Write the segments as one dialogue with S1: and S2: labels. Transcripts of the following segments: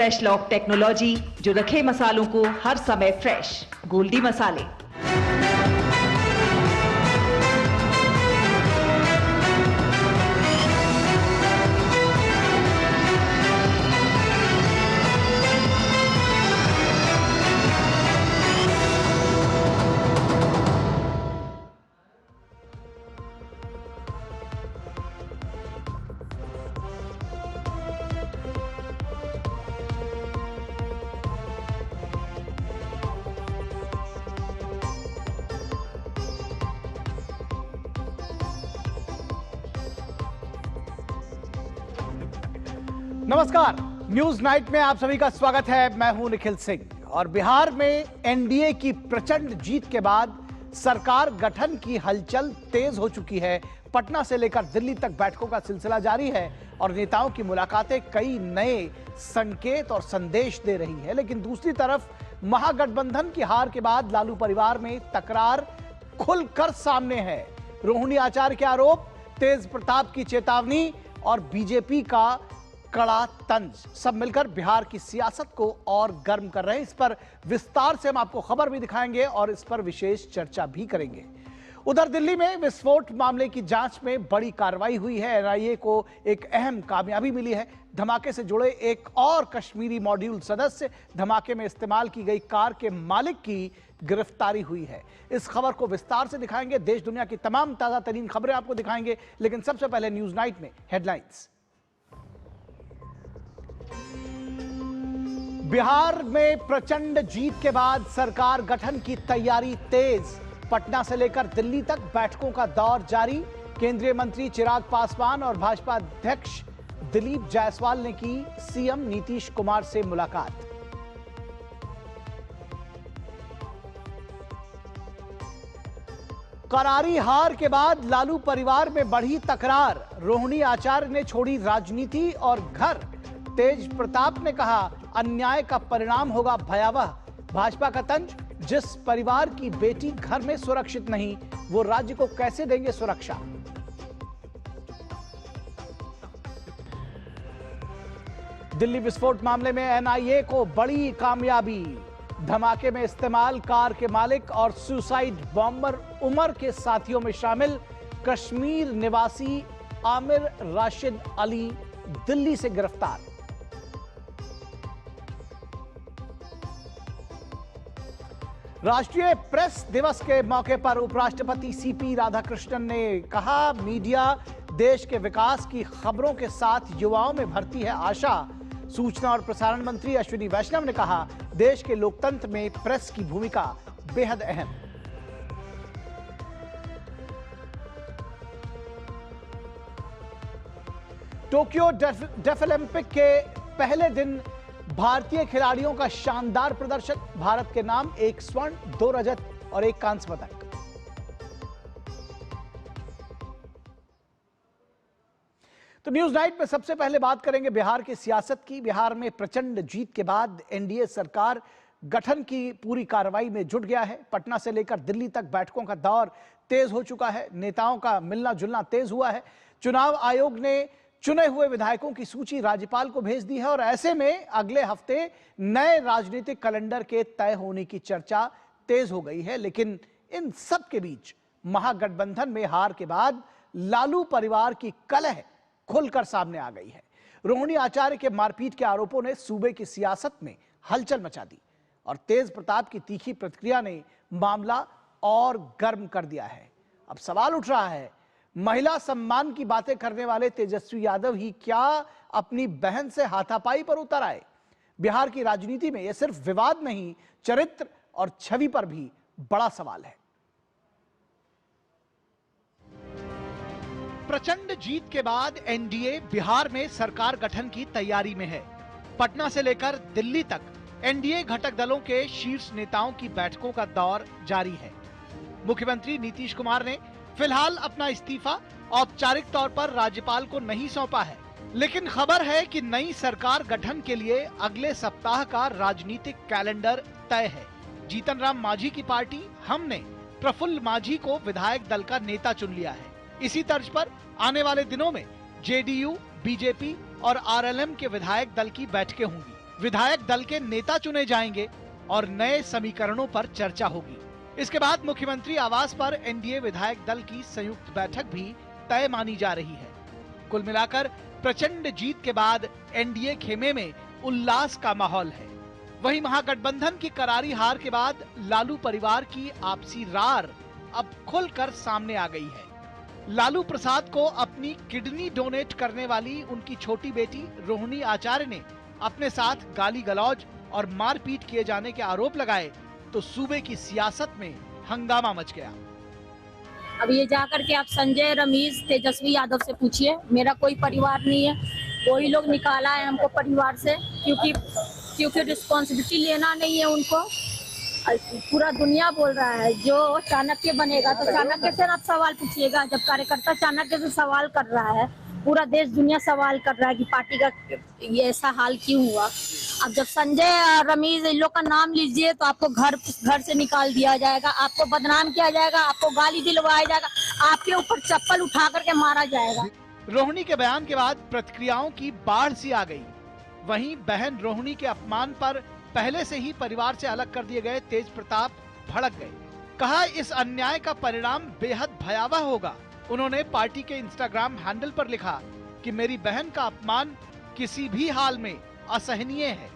S1: Fresh lock technology जो रखे मसालों को हर समय फ्रेश। गोल्डी मसाले।
S2: नमस्कार, न्यूज नाइट में आप सभी का स्वागत है। मैं हूं निखिल सिंह। और बिहार में एनडीए की प्रचंड जीत के बाद सरकार गठन की हलचल तेज हो चुकी है। पटना से लेकर दिल्ली तक बैठकों का सिलसिला जारी है और नेताओं की मुलाकातें कई नए संकेत और संदेश दे रही है। लेकिन दूसरी तरफ महागठबंधन की हार के बाद लालू परिवार में तकरार खुलकर सामने है। रोहिणी आचार्य के आरोप, तेज प्रताप की चेतावनी और बीजेपी का कड़ा तंज, सब मिलकर बिहार की सियासत को और गर्म कर रहे हैं। इस पर विस्तार से हम आपको खबर भी दिखाएंगे और इस पर विशेष चर्चा भी करेंगे। उधर दिल्ली में विस्फोट मामले की जांच में बड़ी कार्रवाई हुई है। एनआईए को एक अहम कामयाबी मिली है। धमाके से जुड़े एक और कश्मीरी मॉड्यूल सदस्य, धमाके में इस्तेमाल की गई कार के मालिक की गिरफ्तारी हुई है। इस खबर को विस्तार से दिखाएंगे। देश दुनिया की तमाम ताजा तरीन खबरें आपको दिखाएंगे, लेकिन सबसे पहले न्यूज नाइट में हेडलाइंस। बिहार में प्रचंड जीत के बाद सरकार गठन की तैयारी तेज। पटना से लेकर दिल्ली तक बैठकों का दौर जारी। केंद्रीय मंत्री चिराग पासवान और भाजपा अध्यक्ष दिलीप जायसवाल ने की सीएम नीतीश कुमार से मुलाकात। करारी हार के बाद लालू परिवार में बढ़ी तकरार। रोहिणी आचार्य ने छोड़ी राजनीति और घर। तेज प्रताप ने कहा, अन्याय का परिणाम होगा भयावह। भाजपा का तंज, जिस परिवार की बेटी घर में सुरक्षित नहीं, वो राज्य को कैसे देंगे सुरक्षा। दिल्ली विस्फोट मामले में एनआईए को बड़ी कामयाबी। धमाके में इस्तेमाल कार के मालिक और सुसाइड बॉम्बर उमर के साथियों में शामिल कश्मीर निवासी आमिर राशिद अली दिल्ली से गिरफ्तार। राष्ट्रीय प्रेस दिवस के मौके पर उपराष्ट्रपति सीपी राधाकृष्णन ने कहा, मीडिया देश के विकास की खबरों के साथ युवाओं में भरती है आशा। सूचना और प्रसारण मंत्री अश्विनी वैष्णव ने कहा, देश के लोकतंत्र में प्रेस की भूमिका बेहद अहम। टोक्यो डेफलिम्पिक के पहले दिन भारतीय खिलाड़ियों का शानदार प्रदर्शन। भारत के नाम 1 स्वर्ण, 2 रजत और 1 कांस्य पदक। तो न्यूज नाइट में सबसे पहले बात करेंगे बिहार की सियासत की। बिहार में प्रचंड जीत के बाद एनडीए सरकार गठन की पूरी कार्रवाई में जुट गया है। पटना से लेकर दिल्ली तक बैठकों का दौर तेज हो चुका है। नेताओं का मिलना जुलना तेज हुआ है। चुनाव आयोग ने चुने हुए विधायकों की सूची राज्यपाल को भेज दी है और ऐसे में अगले हफ्ते नए राजनीतिक कैलेंडर के तय होने की चर्चा तेज हो गई है। लेकिन इन सब के बीच महागठबंधन में हार के बाद लालू परिवार की कलह खुलकर सामने आ गई है। रोहिणी आचार्य के मारपीट के आरोपों ने सूबे की सियासत में हलचल मचा दी और तेज प्रताप की तीखी प्रतिक्रिया ने मामला और गर्म कर दिया है। अब सवाल उठ रहा है, महिला सम्मान की बातें करने वाले तेजस्वी यादव ही क्या अपनी बहन से हाथापाई पर उतर आए। बिहार की राजनीति में यह सिर्फ विवाद नहीं, चरित्र और छवि पर भी बड़ा सवाल है। प्रचंड जीत के बाद एनडीए बिहार में सरकार गठन की तैयारी में है। पटना से लेकर दिल्ली तक एनडीए घटक दलों के शीर्ष नेताओं की बैठकों का दौर जारी है। मुख्यमंत्री नीतीश कुमार ने फिलहाल अपना इस्तीफा औपचारिक तौर पर राज्यपाल को नहीं सौंपा है, लेकिन खबर है कि नई सरकार गठन के लिए अगले सप्ताह का राजनीतिक कैलेंडर तय है। जीतन राम मांझी की पार्टी हम ने प्रफुल्ल मांझी को विधायक दल का नेता चुन लिया है। इसी तर्ज पर आने वाले दिनों में जेडीयू, बीजेपी और आरएलएम के विधायक दल की बैठकें होंगी। विधायक दल के नेता चुने जाएंगे और नए समीकरणों पर चर्चा होगी। इसके बाद मुख्यमंत्री आवास पर एनडीए विधायक दल की संयुक्त बैठक भी तय मानी जा रही है। कुल मिलाकर प्रचंड जीत के बाद एनडीए खेमे में उल्लास का माहौल है। वहीं महागठबंधन की करारी हार के बाद लालू परिवार की आपसी रार अब खुलकर सामने आ गई है। लालू प्रसाद को अपनी किडनी डोनेट करने वाली उनकी छोटी बेटी रोहिणी आचार्य ने अपने साथ गाली गलौज और मारपीट किए जाने के आरोप लगाए तो सूबे की सियासत में हंगामा मच गया।
S3: अब ये जाकर के आप संजय, रमेश, तेजस्वी यादव से पूछिए, मेरा कोई परिवार नहीं है। वही लोग निकाला है हमको परिवार से, क्योंकि रिस्पॉन्सिबिलिटी लेना नहीं है उनको। पूरा दुनिया बोल रहा है जो चाणक्य बनेगा, तो चाणक्य से आप सवाल पूछिएगा। जब कार्यकर्ता चाणक्य से सवाल कर रहा है, पूरा देश दुनिया सवाल कर रहा है कि पार्टी का ये ऐसा हाल क्यों हुआ। अब जब संजय और रमेश इन लोग का नाम लीजिए तो आपको घर से निकाल दिया जाएगा, आपको बदनाम किया जाएगा, आपको गाली दिलवाया जाएगा, आपके ऊपर चप्पल उठा करके मारा जाएगा।
S2: रोहिणी के बयान के बाद प्रतिक्रियाओं की बाढ़ सी आ गई। वहीं बहन रोहिणी के अपमान पर पहले से ही परिवार से अलग कर दिए गए तेज प्रताप भड़क गए। कहा इस अन्याय का परिणाम बेहद भयावह होगा। उन्होंने पार्टी के इंस्टाग्राम हैंडल पर लिखा कि मेरी बहन का अपमान किसी भी हाल में असहनीय है।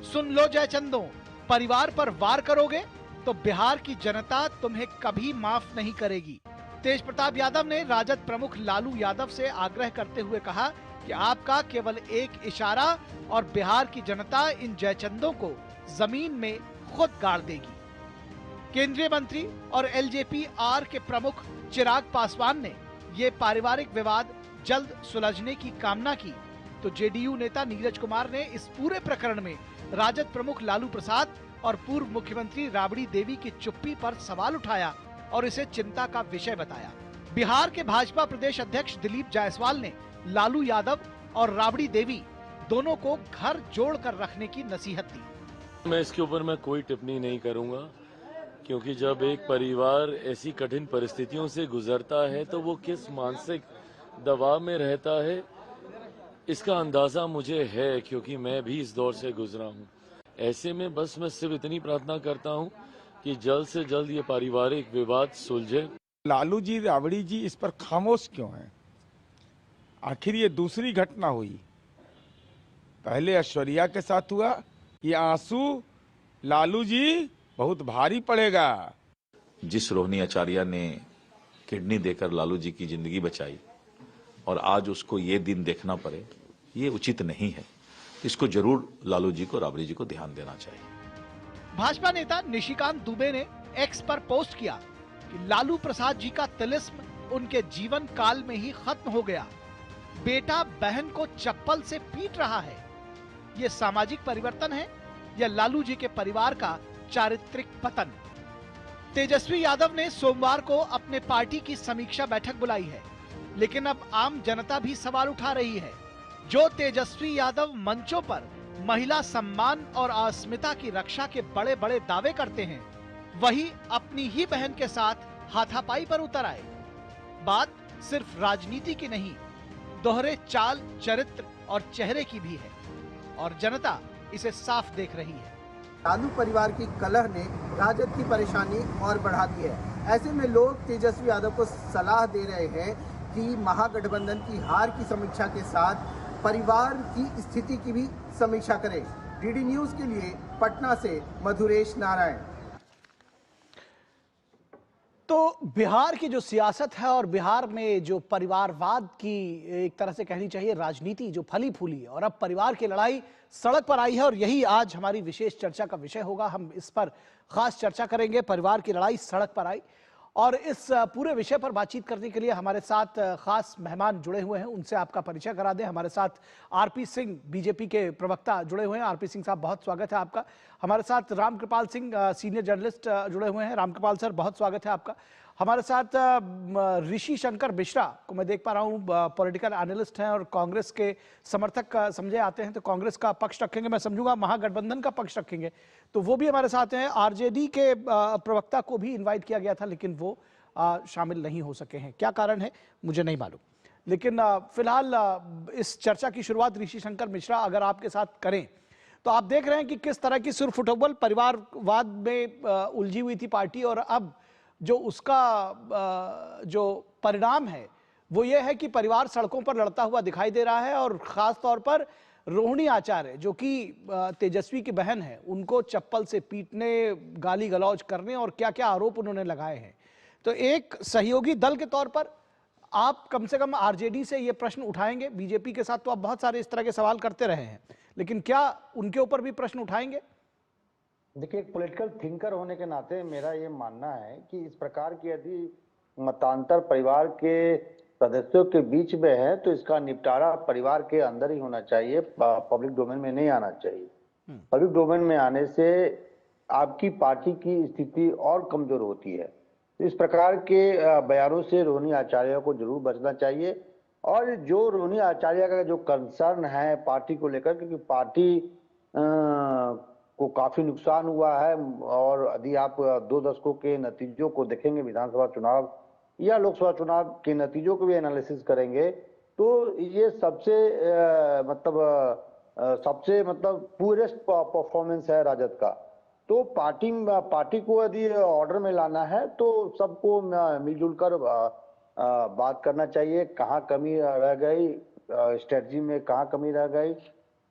S2: सुन लो जयचंदों, परिवार पर वार करोगे तो बिहार की जनता तुम्हें कभी माफ नहीं करेगी। तेज प्रताप यादव ने राजद प्रमुख लालू यादव से आग्रह करते हुए कहा कि आपका केवल एक इशारा और बिहार की जनता इन जयचंदों को जमीन में खुद गाड़ देगी। केंद्रीय मंत्री और एलजेपी आर के प्रमुख चिराग पासवान ने ये पारिवारिक विवाद जल्द सुलझने की कामना की, तो जेडीयू नेता नीरज कुमार ने इस पूरे प्रकरण में राजद प्रमुख लालू प्रसाद और पूर्व मुख्यमंत्री राबड़ी देवी की चुप्पी पर सवाल उठाया और इसे चिंता का विषय बताया। बिहार के भाजपा प्रदेश अध्यक्ष दिलीप जायसवाल ने लालू यादव और राबड़ी देवी दोनों को घर जोड़कर रखने की नसीहत दी।
S4: मैं इसके ऊपर मैं कोई टिप्पणी नहीं करूंगा, क्योंकि जब एक परिवार ऐसी कठिन परिस्थितियों से गुजरता है तो वो किस मानसिक दबाव में रहता है इसका अंदाजा मुझे है, क्योंकि मैं भी इस दौर से गुजरा हूँ। ऐसे में बस मैं सिर्फ इतनी प्रार्थना करता हूँ कि जल्द से जल्द ये पारिवारिक विवाद सुलझे।
S5: लालू जी, राबड़ी जी इस पर खामोश क्यों हैं? आखिर ये दूसरी घटना हुई, पहले ऐश्वर्या के साथ हुआ। ये आंसू लालू जी बहुत भारी पड़ेगा।
S6: जिस रोहिणी आचार्य ने किडनी देकर लालू जी की जिंदगी बचाई और आज उसको ये दिन देखना पड़े, ये उचित नहीं है। इसको जरूर लालू जी को, राबड़ी जी को ध्यान देना चाहिए।
S2: भाजपा नेता निशिकांत दुबे ने एक्स पर पोस्ट किया कि लालू प्रसाद जी का तिलिस्म उनके जीवन काल में ही खत्म हो गया। बेटा बहन को चप्पल से पीट रहा है। ये सामाजिक परिवर्तन है या लालू जी के परिवार का चारित्रिक पतन? तेजस्वी यादव ने सोमवार को अपने पार्टी की समीक्षा बैठक बुलाई है, लेकिन अब आम जनता भी सवाल उठा रही है। जो तेजस्वी यादव मंचों पर महिला सम्मान और अस्मिता की रक्षा के बड़े बड़े दावे करते हैं, वही अपनी ही बहन के साथ हाथापाई पर उतर आए। बात सिर्फ राजनीति की नहीं, दोहरे चाल, चरित्र और चेहरे की भी है और जनता इसे साफ देख रही है।
S7: लालू परिवार की कलह ने राजद की परेशानी और बढ़ा दी है। ऐसे में लोग तेजस्वी यादव को सलाह दे रहे हैं कि महागठबंधन की हार की समीक्षा के साथ परिवार की स्थिति की भी समीक्षा करें। डीडी न्यूज के लिए पटना से मधुरेश नारायण।
S2: तो बिहार की जो सियासत है और बिहार में जो परिवारवाद की एक तरह से कहनी चाहिए राजनीति जो फली फूली है, और अब परिवार की लड़ाई सड़क पर आई है और यही आज हमारी विशेष चर्चा का विषय होगा। हम इस पर खास चर्चा करेंगे। परिवार की लड़ाई सड़क पर आई, और इस पूरे विषय पर बातचीत करने के लिए हमारे साथ खास मेहमान जुड़े हुए हैं। उनसे आपका परिचय करा दें। हमारे साथ आरपी सिंह, बीजेपी के प्रवक्ता, जुड़े हुए हैं। आरपी सिंह साहब, बहुत स्वागत है आपका। हमारे साथ रामकृपाल सिंह, सीनियर जर्नलिस्ट, जुड़े हुए हैं। रामकृपाल सर, बहुत स्वागत है आपका। हमारे साथ ऋषि शंकर मिश्रा को मैं देख पा रहा हूँ, पॉलिटिकल एनालिस्ट हैं और कांग्रेस के समर्थक समझे आते हैं तो कांग्रेस का पक्ष रखेंगे, मैं समझूंगा महागठबंधन का पक्ष रखेंगे, तो वो भी हमारे साथ हैं। आरजेडी के प्रवक्ता को भी इन्वाइट किया गया था लेकिन वो शामिल नहीं हो सके हैं। क्या कारण है मुझे नहीं मालूम, लेकिन फिलहाल इस चर्चा की शुरुआत ऋषि शंकर मिश्रा अगर आपके साथ करें, तो आप देख रहे हैं कि किस तरह की सुरफुटबल परिवारवाद में उलझी हुई थी पार्टी, और अब जो उसका जो परिणाम है वो ये है कि परिवार सड़कों पर लड़ता हुआ दिखाई दे रहा है। और खास तौर पर रोहिणी आचार्य जो कि तेजस्वी की बहन है, उनको चप्पल से पीटने, गाली गलौज करने और क्या क्या आरोप उन्होंने लगाए हैं। तो एक सहयोगी दल के तौर पर आप कम से कम आरजेडी से ये प्रश्न उठाएंगे। बीजेपी के साथ तो आप बहुत सारे इस तरह के सवाल करते रहे हैं, लेकिन क्या उनके ऊपर भी प्रश्न उठाएंगे?
S8: देखिए, एक पॉलिटिकल थिंकर होने के नाते मेरा ये मानना है कि इस प्रकार की यदि मतांतर परिवार के सदस्यों के बीच में है तो इसका निपटारा परिवार के अंदर ही होना चाहिए, पब्लिक डोमेन में नहीं आना चाहिए। पब्लिक डोमेन में आने से आपकी पार्टी की स्थिति और कमजोर होती है। तो इस प्रकार के बयानों से रोहिणी आचार्य को जरूर बचना चाहिए। और जो रोहिणी आचार्य का जो कंसर्न है पार्टी को लेकर, क्योंकि पार्टी को काफी नुकसान हुआ है, और यदि आप 2 दशकों के नतीजों को देखेंगे, विधानसभा चुनाव या लोकसभा चुनाव के नतीजों को भी एनालिसिस करेंगे, तो ये सबसे पूरेस्ट परफॉर्मेंस है राजद का। तो पार्टी को यदि ऑर्डर में लाना है तो सबको मिलजुल कर बात करना चाहिए। कहाँ कमी रह गई, स्ट्रेटजी में कहाँ कमी रह गई,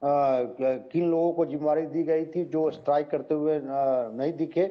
S8: किन लोगों को जिम्मेदारी दी गई थी जो स्ट्राइक करते हुए नहीं दिखे,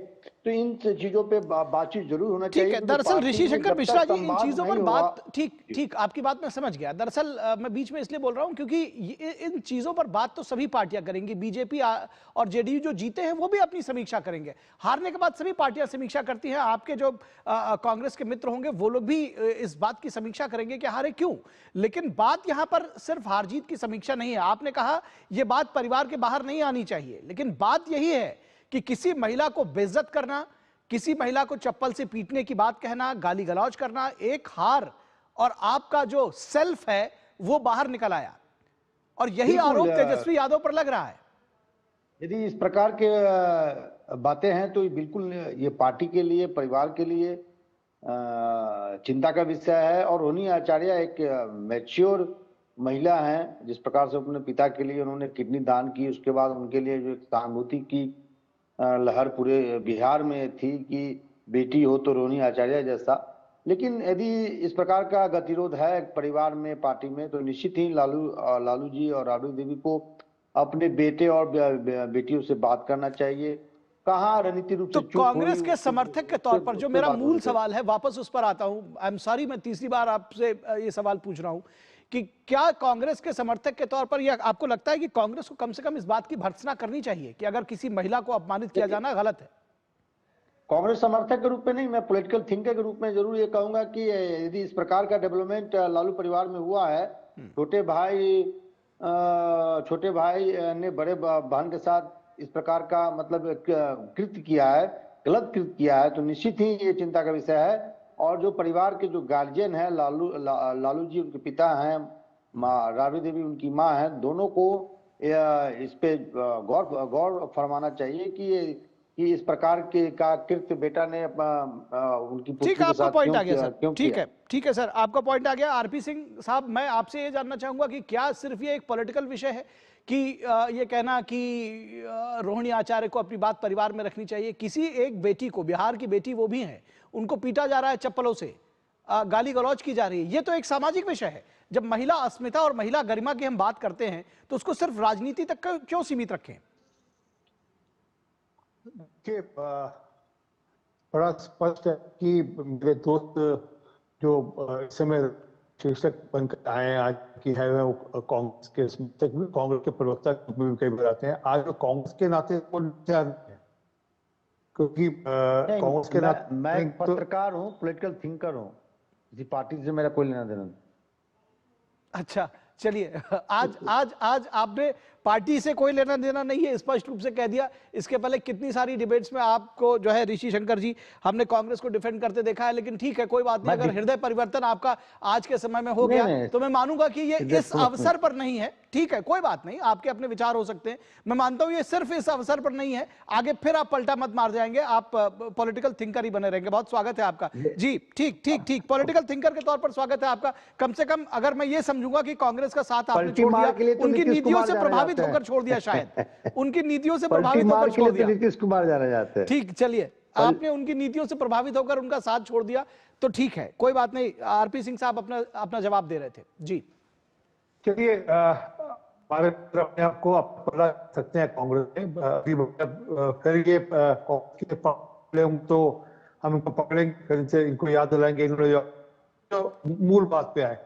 S8: तो इन चीजों पे बातचीत जरूर होना चाहिए।
S2: दरअसल ऋषि शंकर मिश्रा जी, इन चीजों पर बात ठीक आपकी बात मैं समझ गया। दरअसल मैं बीच में इसलिए बोल रहा हूं क्योंकि इन चीजों पर बात तो सभी पार्टियां करेंगी। बीजेपी और जेडीयू जो जीते हैं वो भी अपनी समीक्षा करेंगे, हारने के बाद सभी पार्टियां समीक्षा करती हैं। आपके जो कांग्रेस के मित्र होंगे वो लोग भी इस बात की समीक्षा करेंगे कि हारे क्यों। लेकिन बात यहां पर सिर्फ हार जीत की समीक्षा नहीं है। आपने कहा यह बात परिवार के बाहर नहीं आनी चाहिए, लेकिन बात यही है कि किसी महिला को बेइज्जत करना, किसी महिला को चप्पल से पीटने की बात कहना, गाली गलौज करना, एक हार और आपका जो सेल्फ है वो बाहर निकल आया, और यही आरोप तेजस्वी यादव पर लग रहा है।
S8: यदि इस प्रकार के बातें हैं तो बिल्कुल ये पार्टी के लिए, परिवार के लिए चिंता का विषय है। और रोहिणी आचार्य एक मैच्योर महिला हैं, जिस प्रकार से अपने पिता के लिए उन्होंने किडनी दान की, उसके बाद उनके लिए जो सहानुभूति की लहर पूरे बिहार में थी कि बेटी हो तो रोहिणी आचार्य जैसा। लेकिन यदि इस प्रकार का गतिरोध है परिवार में, पार्टी में, तो निश्चित ही लालू जी और राबड़ी देवी को अपने बेटे और बेटियों से बात करना चाहिए। कहाँ रणनीतिक रूप से
S2: तो कांग्रेस के समर्थक के तौर पर जो मेरा मूल सवाल है, वापस उस पर आता हूं। आई एम सॉरी, मैं तीसरी बार आपसे ये सवाल पूछ रहा हूं कि क्या कांग्रेस के समर्थक के तौर पर यह आपको लगता है कि कांग्रेस को कम से कम इस बात की भर्त्सना करनी चाहिए कि अगर किसी महिला को अपमानित किया जाना गलत है?
S8: कांग्रेस समर्थक के रूप में नहीं, मैं पॉलिटिकल थिंकर के रूप में जरूर ये कहूंगा कि यदि इस प्रकार का डेवलपमेंट लालू परिवार में हुआ है, छोटे भाई ने बड़े बहन के साथ इस प्रकार का कृत्य किया है, गलत कृत्य किया है, तो निश्चित ही ये चिंता का विषय है। और जो परिवार के जो गार्जियन है, लालू जी उनके पिता हैं, राबड़ी देवी उनकी माँ है, दोनों को इस पे गौर फरमाना चाहिए कि इस प्रकार के का कृत्य बेटा ने उनकी पुत्री के साथ
S2: पॉइंट आ गया सर। ठीक है सर, आपका पॉइंट आ गया। आरपी सिंह साहब, मैं आपसे ये जानना चाहूंगा कि क्या सिर्फ ये एक पॉलिटिकल विषय है कि ये कहना कि रोहिणी आचार्य को अपनी बात परिवार में रखनी चाहिए, किसी एक बेटी को, बिहार की बेटी वो भी है, उनको पीटा जा रहा है चप्पलों से, गाली गलौज की जा रही है, ये तो एक सामाजिक विषय है। जब महिला अस्मिता और महिला गरिमा की हम बात करते हैं तो उसको सिर्फ राजनीति तक क्यों सीमित रखें?
S9: देखिए, बड़ा स्पष्ट है कि मेरे दोस्त जो इस समय शीर्षक बनकर आए आज की है वो कांग्रेस के समर्थक भी, कांग्रेस के प्रवक्ता भी कई बार आते हैं। आज वो कांग्रेस के नाते क्योंकि कांग्रेस के नाते
S8: मैं पत्रकार हूँ, पॉलिटिकल थिंकर हूँ, किसी पार्टी से मेरा कोई लेना देना नहीं।
S2: अच्छा, चलिए, आज आपने पार्टी से कोई लेना देना नहीं है, स्पष्ट रूप से कह दिया। इसके पहले कितनी सारी डिबेट्स में आपको जो है ऋषि शंकर जी हमने कांग्रेस को डिफेंड करते देखा है, लेकिन ठीक है, कोई बात नहीं। अगर हृदय परिवर्तन आपका आज के समय में हो गया तो मैं मानूंगा कि ये इस अवसर पर नहीं है। ठीक है, कोई बात नहीं, आपके अपने विचार हो सकते हैं, मैं मानता हूं ये सिर्फ इस अवसर पर नहीं है। आगे फिर आप पलटा मत मार जाएंगे, आप पॉलिटिकल थिंकर ही बने रहेंगे। बहुत स्वागत है आपका जी। ठीक, पॉलिटिकल थिंकर के तौर पर स्वागत है आपका। कम से कम अगर मैं ये समझूंगा कि कांग्रेस का साथ आपने छोड़ दिया, उनकी नीतियों से प्रभावित प्रभावित होकर छोड़ दिया, शायद उनकी नीतियों से प्रभावित
S8: मार
S2: होकर
S8: के
S2: छोड़
S8: लिए तो
S2: दिया।
S8: नीतीश कुमार जाने जाते हैं।
S2: ठीक, चलिए, आपने उनकी नीतियों से प्रभावित होकर उनका साथ छोड़ दिया तो ठीक है, कोई बात नहीं। आरपी सिंह साहब अपना जवाब दे रहे थे जी।
S9: चलिए, हमारे अपने आप को आप बता सकते हैं कांग्रेस में फिर ये कांग्रेस के प्रॉब्लम तो हम इनको पकड़ेंगे, फिर इनसे इनको याद दिलाएंगे इन्होंने जो मूल बात पे आए।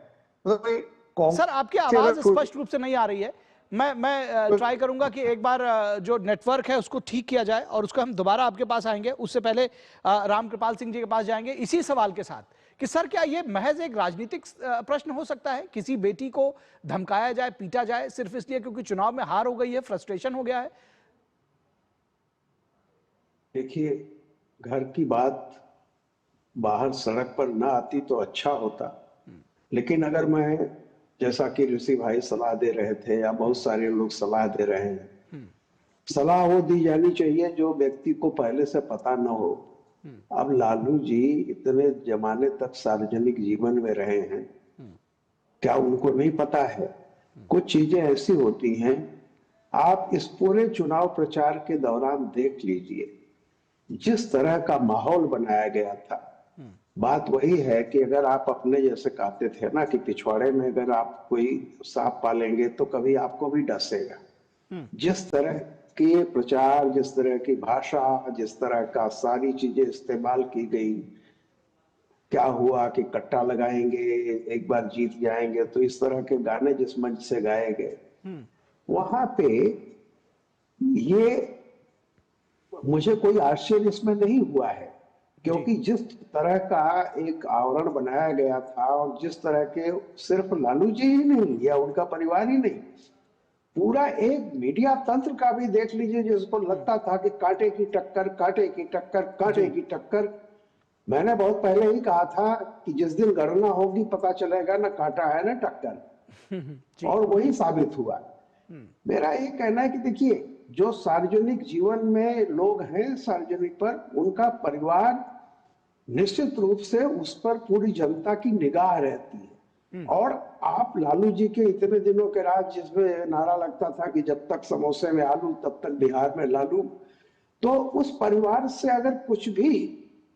S9: मतलब
S2: सर, आपकी आवाज स्पष्ट रूप से नहीं आ रही है। मैं ट्राई करूंगा कि एक बार जो नेटवर्क है उसको ठीक किया जाए और उसको हम दोबारा आपके पास आएंगे। उससे पहले रामकृपाल सिंह जी के पास जाएंगे इसी सवाल के साथ कि सर, क्या ये महज एक राजनीतिक प्रश्न हो सकता है? किसी बेटी को धमकाया जाए, पीटा जाए सिर्फ इसलिए क्योंकि चुनाव में हार हो गई है, फ्रस्ट्रेशन हो गया है?
S10: देखिए, घर की बात बाहर सड़क पर ना आती तो अच्छा होता, लेकिन अगर मैं, जैसा कि ऋषि भाई सलाह दे रहे थे या बहुत सारे लोग सलाह दे रहे हैं, सलाह वो दी जानी चाहिए जो व्यक्ति को पहले से पता न हो। अब लालू जी इतने जमाने तक सार्वजनिक जीवन में रहे हैं, क्या उनको नहीं पता है? कुछ चीजें ऐसी होती हैं, आप इस पूरे चुनाव प्रचार के दौरान देख लीजिए जिस तरह का माहौल बनाया गया था। बात वही है कि अगर आप अपने जैसे कहते थे ना कि पिछवाड़े में अगर आप कोई सांप पालेंगे तो कभी आपको भी डसेगा। जिस तरह के प्रचार, जिस तरह की भाषा, जिस तरह का सारी चीजें इस्तेमाल की गई, क्या हुआ कि कट्टा लगाएंगे, एक बार जीत जाएंगे, तो इस तरह के गाने जिस मंच से गाए गए, वहां पे ये मुझे कोई आश्चर्य इसमें नहीं हुआ है, क्योंकि जिस तरह का एक आवरण बनाया गया था और जिस तरह के, सिर्फ लालू जी ही नहीं या उनका परिवार ही नहीं, पूरा एक मीडिया तंत्र का भी देख लीजिए जिसको लगता था कि कांटे की टक्कर, कांटे की टक्कर, कांटे की टक्कर। मैंने बहुत पहले ही कहा था कि जिस दिन गणना होगी पता चलेगा ना कांटा है ना टक्कर, और वही साबित हुआ। मेरा ये कहना है कि देखिए, जो सार्वजनिक जीवन में लोग हैं सार्वजनिक पर, उनका परिवार निश्चित रूप से उस पर पूरी जनता की निगाह रहती है। और आप लालू जी के इतने दिनों के राज जिसमें नारा लगता था कि जब तक समोसे में आलू तब तक बिहार में लालू, तो उस परिवार से अगर कुछ भी,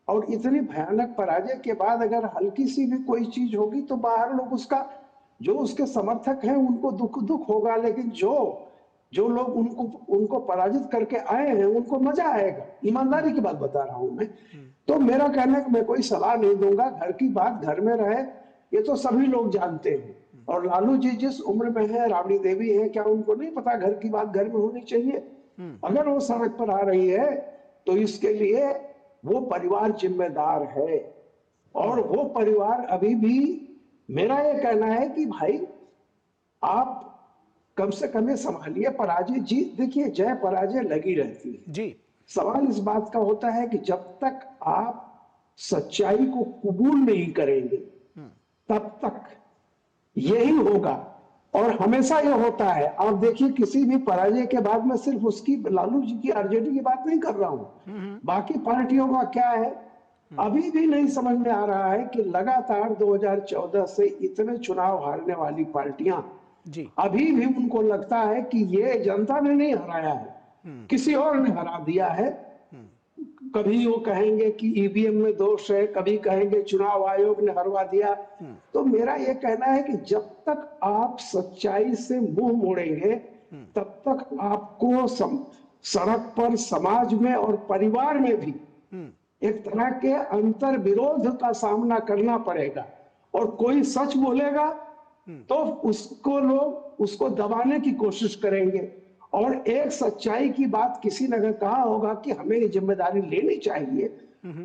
S10: और इतनी भयानक पराजय के बाद अगर हल्की सी भी कोई चीज होगी तो बाहर लोग उसका, जो उसके समर्थक हैं उनको दुख होगा, लेकिन जो लोग उनको पराजित करके आए हैं उनको मजा आएगा। ईमानदारी की बात बता रहा हूं मैं। तो मेरा कहना है कि मैं कोई सलाह नहीं दूंगा, घर की बात घर में रहे, ये तो सभी लोग जानते हैं। और लालू जी जिस उम्र में है, राबड़ी देवी है, क्या उनको नहीं पता घर की बात घर में होनी चाहिए? अगर वो सड़क पर आ रही है तो इसके लिए वो परिवार जिम्मेदार है, और वो परिवार अभी भी, मेरा ये कहना है कि भाई आप कम से कम ये संभालिए। पराजय जीत, देखिए जय पराजय लगी रहती है
S2: जी। सवाल
S10: इस बात का होता है कि जब तक आप सच्चाई को कबूल नहीं करेंगे तब तक यही होगा, और हमेशा ये होता है। आप देखिए, किसी भी पराजय के बाद में सिर्फ उसकी, लालू जी की, आरजेडी की बात नहीं कर रहा हूं, बाकी पार्टियों का क्या है अभी भी नहीं समझ में आ रहा है कि लगातार 2014 से इतने चुनाव हारने वाली पार्टियां
S2: जी,
S10: अभी भी उनको लगता है कि ये जनता ने नहीं हराया है, किसी और ने हरा दिया है। कभी वो कहेंगे कि ईवीएम में दोष है, कभी कहेंगे चुनाव आयोग ने हरवा दिया। तो मेरा ये कहना है कि जब तक आप सच्चाई से मुंह मोड़ेंगे तब तक आपको सड़क पर, समाज में और परिवार में भी एक तरह के अंतर विरोध का सामना करना पड़ेगा। और कोई सच बोलेगा तो उसको लोग उसको दबाने की कोशिश करेंगे, और एक सच्चाई की बात किसी ने अगर कहा होगा कि हमें ये जिम्मेदारी लेनी चाहिए,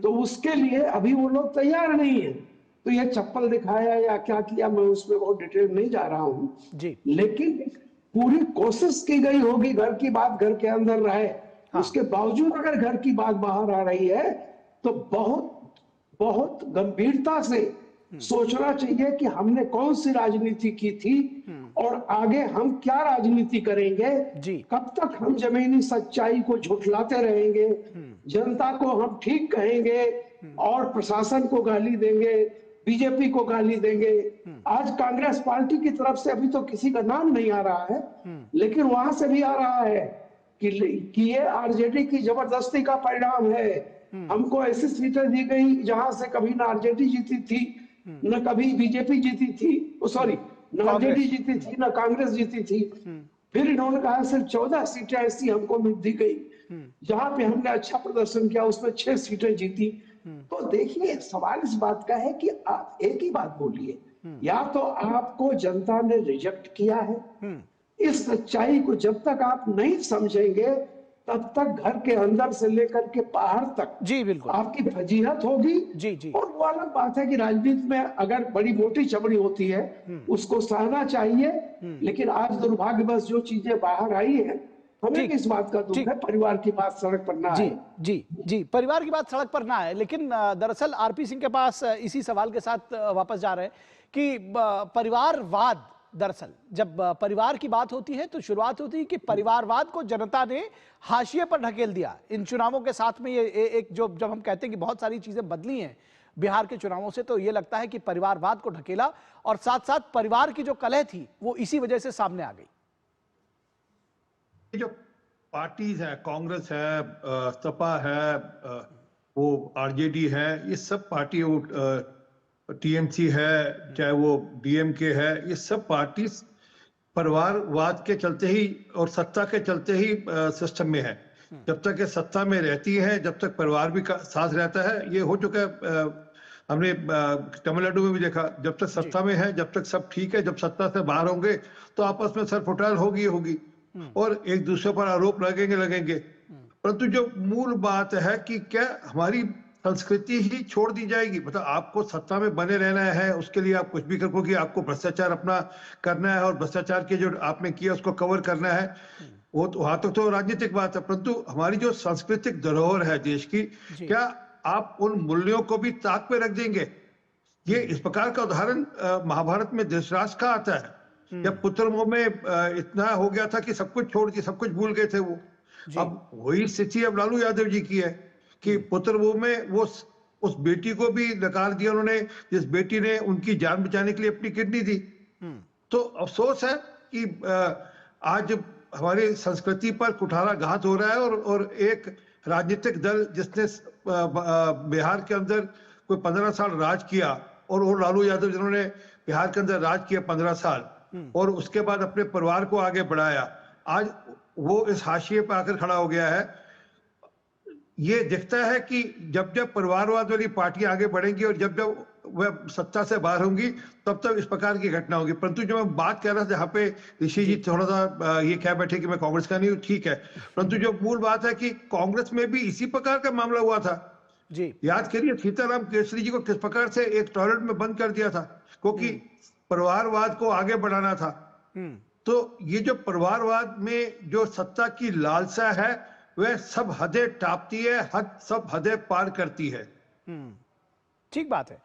S10: तो उसके लिए अभी वो लोग तैयार नहीं है। तो ये चप्पल दिखाया या क्या किया, मैं उसमें बहुत डिटेल नहीं जा रहा हूं
S2: जी,
S10: लेकिन पूरी कोशिश की गई होगी घर की बात घर के अंदर रहे। उसके बावजूद अगर घर की बात बाहर आ रही है तो बहुत बहुत गंभीरता से सोचना चाहिए कि हमने कौन सी राजनीति की थी और आगे हम क्या राजनीति करेंगे
S2: जी।
S10: कब तक हम जमीनी सच्चाई को झुठलाते रहेंगे, जनता को हम ठीक कहेंगे और प्रशासन को गाली देंगे, बीजेपी को गाली देंगे। आज कांग्रेस पार्टी की तरफ से अभी तो किसी का नाम नहीं आ रहा है, लेकिन वहां से भी आ रहा है कि ये आरजेडी की जबरदस्ती का परिणाम है। हमको ऐसी सीटें दी गई जहां से कभी ना आरजेडी जीती थी, न कभी बीजेपी जीती थी, सॉरी न आरजेडी जीती थी, न कांग्रेस जीती थी। फिर इन्होंने कहा सिर्फ 14 सीटें ऐसी हमको दी गई जहां पे हमने अच्छा प्रदर्शन किया, उसमें 6 सीटें जीती। तो देखिए, सवाल इस बात का है कि आप एक ही बात बोलिए, या तो आपको जनता ने रिजेक्ट किया है, इस सच्चाई को जब तक आप नहीं समझेंगे तब तक घर के अंदर से लेकर के बाहर तक
S2: जी बिल्कुल
S10: आपकी फजीहत होगी।
S2: जी।
S10: और वो अलग बात है कि राजनीति में अगर बड़ी मोटी चमड़ी होती है उसको सहना चाहिए, लेकिन आज दुर्भाग्यवश जो चीजें बाहर आई हैं, हमें इस बात का दुख है, परिवार की बात सड़क पर ना आए।
S2: जी परिवार की बात सड़क पर ना आए। लेकिन दरअसल आरपी सिंह के पास इसी सवाल के साथ वापस जा रहे हैं कि परिवारवाद, दरअसल जब परिवार की बात होती है तो शुरुआत होती है कि परिवारवाद को जनता ने हाशिए पर ढकेल दिया इन चुनावों के साथ में। ये एक जब हम कहते हैं कि बहुत सारी चीजें बदली हैं बिहार के चुनावों से, तो ये लगता है कि परिवारवाद को ढकेला और साथ साथ परिवार की जो कलह थी वो इसी वजह से सामने आ गई।
S9: जो पार्टीज है, कांग्रेस है, सपा है, वो आरजेडी है, ये सब पार्टी, टीएमसी है, चाहे वो डीएमके है, ये सब पार्टी परिवारवाद के चलते ही और सत्ता के चलते ही सिस्टम में है। जब तक ये सत्ता में रहती है, जब तक परिवार भी साथ रहता है, ये हो चुका है। हमने तमिलनाडु में भी देखा, जब तक सत्ता में है, जब तक सब ठीक है, जब सत्ता से बाहर होंगे तो आपस में सरफुटाल होगी और एक दूसरे पर आरोप लगेंगे। परंतु जो मूल बात है कि क्या हमारी संस्कृति ही छोड़ दी जाएगी? मतलब आपको सत्ता में बने रहना है, उसके लिए आप कुछ भी करोगे, आपको भ्रष्टाचार अपना करना है और भ्रष्टाचार के जो आपने किया उसको कवर करना है, वो तो वहां तक तो राजनीतिक बात है। परंतु हमारी जो सांस्कृतिक धरोहर है देश की, क्या आप उन मूल्यों को भी ताक पे रख देंगे? ये इस प्रकार का उदाहरण महाभारत में धृतराष्ट्र का आता है, जब पुत्र मोह में इतना हो गया था कि सब कुछ छोड़ के सब कुछ भूल गए थे वो। अब वही स्थिति अब लालू यादव जी की है कि पुत्र मोह में वो उस बेटी को भी नकार दिया उन्होंने, जिस बेटी ने उनकी जान बचाने के लिए अपनी किडनी दी। तो अफसोस है कि आज हमारी संस्कृति पर कुठारा घात हो रहा है और एक राजनीतिक दल जिसने बिहार के अंदर कोई 15 साल राज किया, और वो लालू यादव जिन्होंने बिहार के अंदर राज किया 15 साल और उसके बाद अपने परिवार को आगे बढ़ाया, आज वो इस हाशिए पर आकर खड़ा हो गया है। ये दिखता है कि जब जब परिवारवाद वाली पार्टियां आगे बढ़ेंगी और जब जब वह सत्ता से बाहर होंगी तब तब इस प्रकार की घटना होगी। परंतु जो मैं बात कर रहा था, जहाँ पे ऋषि जी थोड़ा सा ये कह बैठे कि मैं कांग्रेस का नहीं हूँ, ठीक है, परंतु जो मूल बात है कि कांग्रेस में भी इसी प्रकार का मामला हुआ था
S2: जी।
S9: याद करिए सीताराम केसरी जी को किस प्रकार से एक टॉयलेट में बंद कर दिया था, क्योंकि परिवारवाद को आगे बढ़ाना था। तो ये जो परिवारवाद में जो सत्ता की लालसा है वह सब हदें टापती है, सब हदें पार करती है।
S2: ठीक बात है।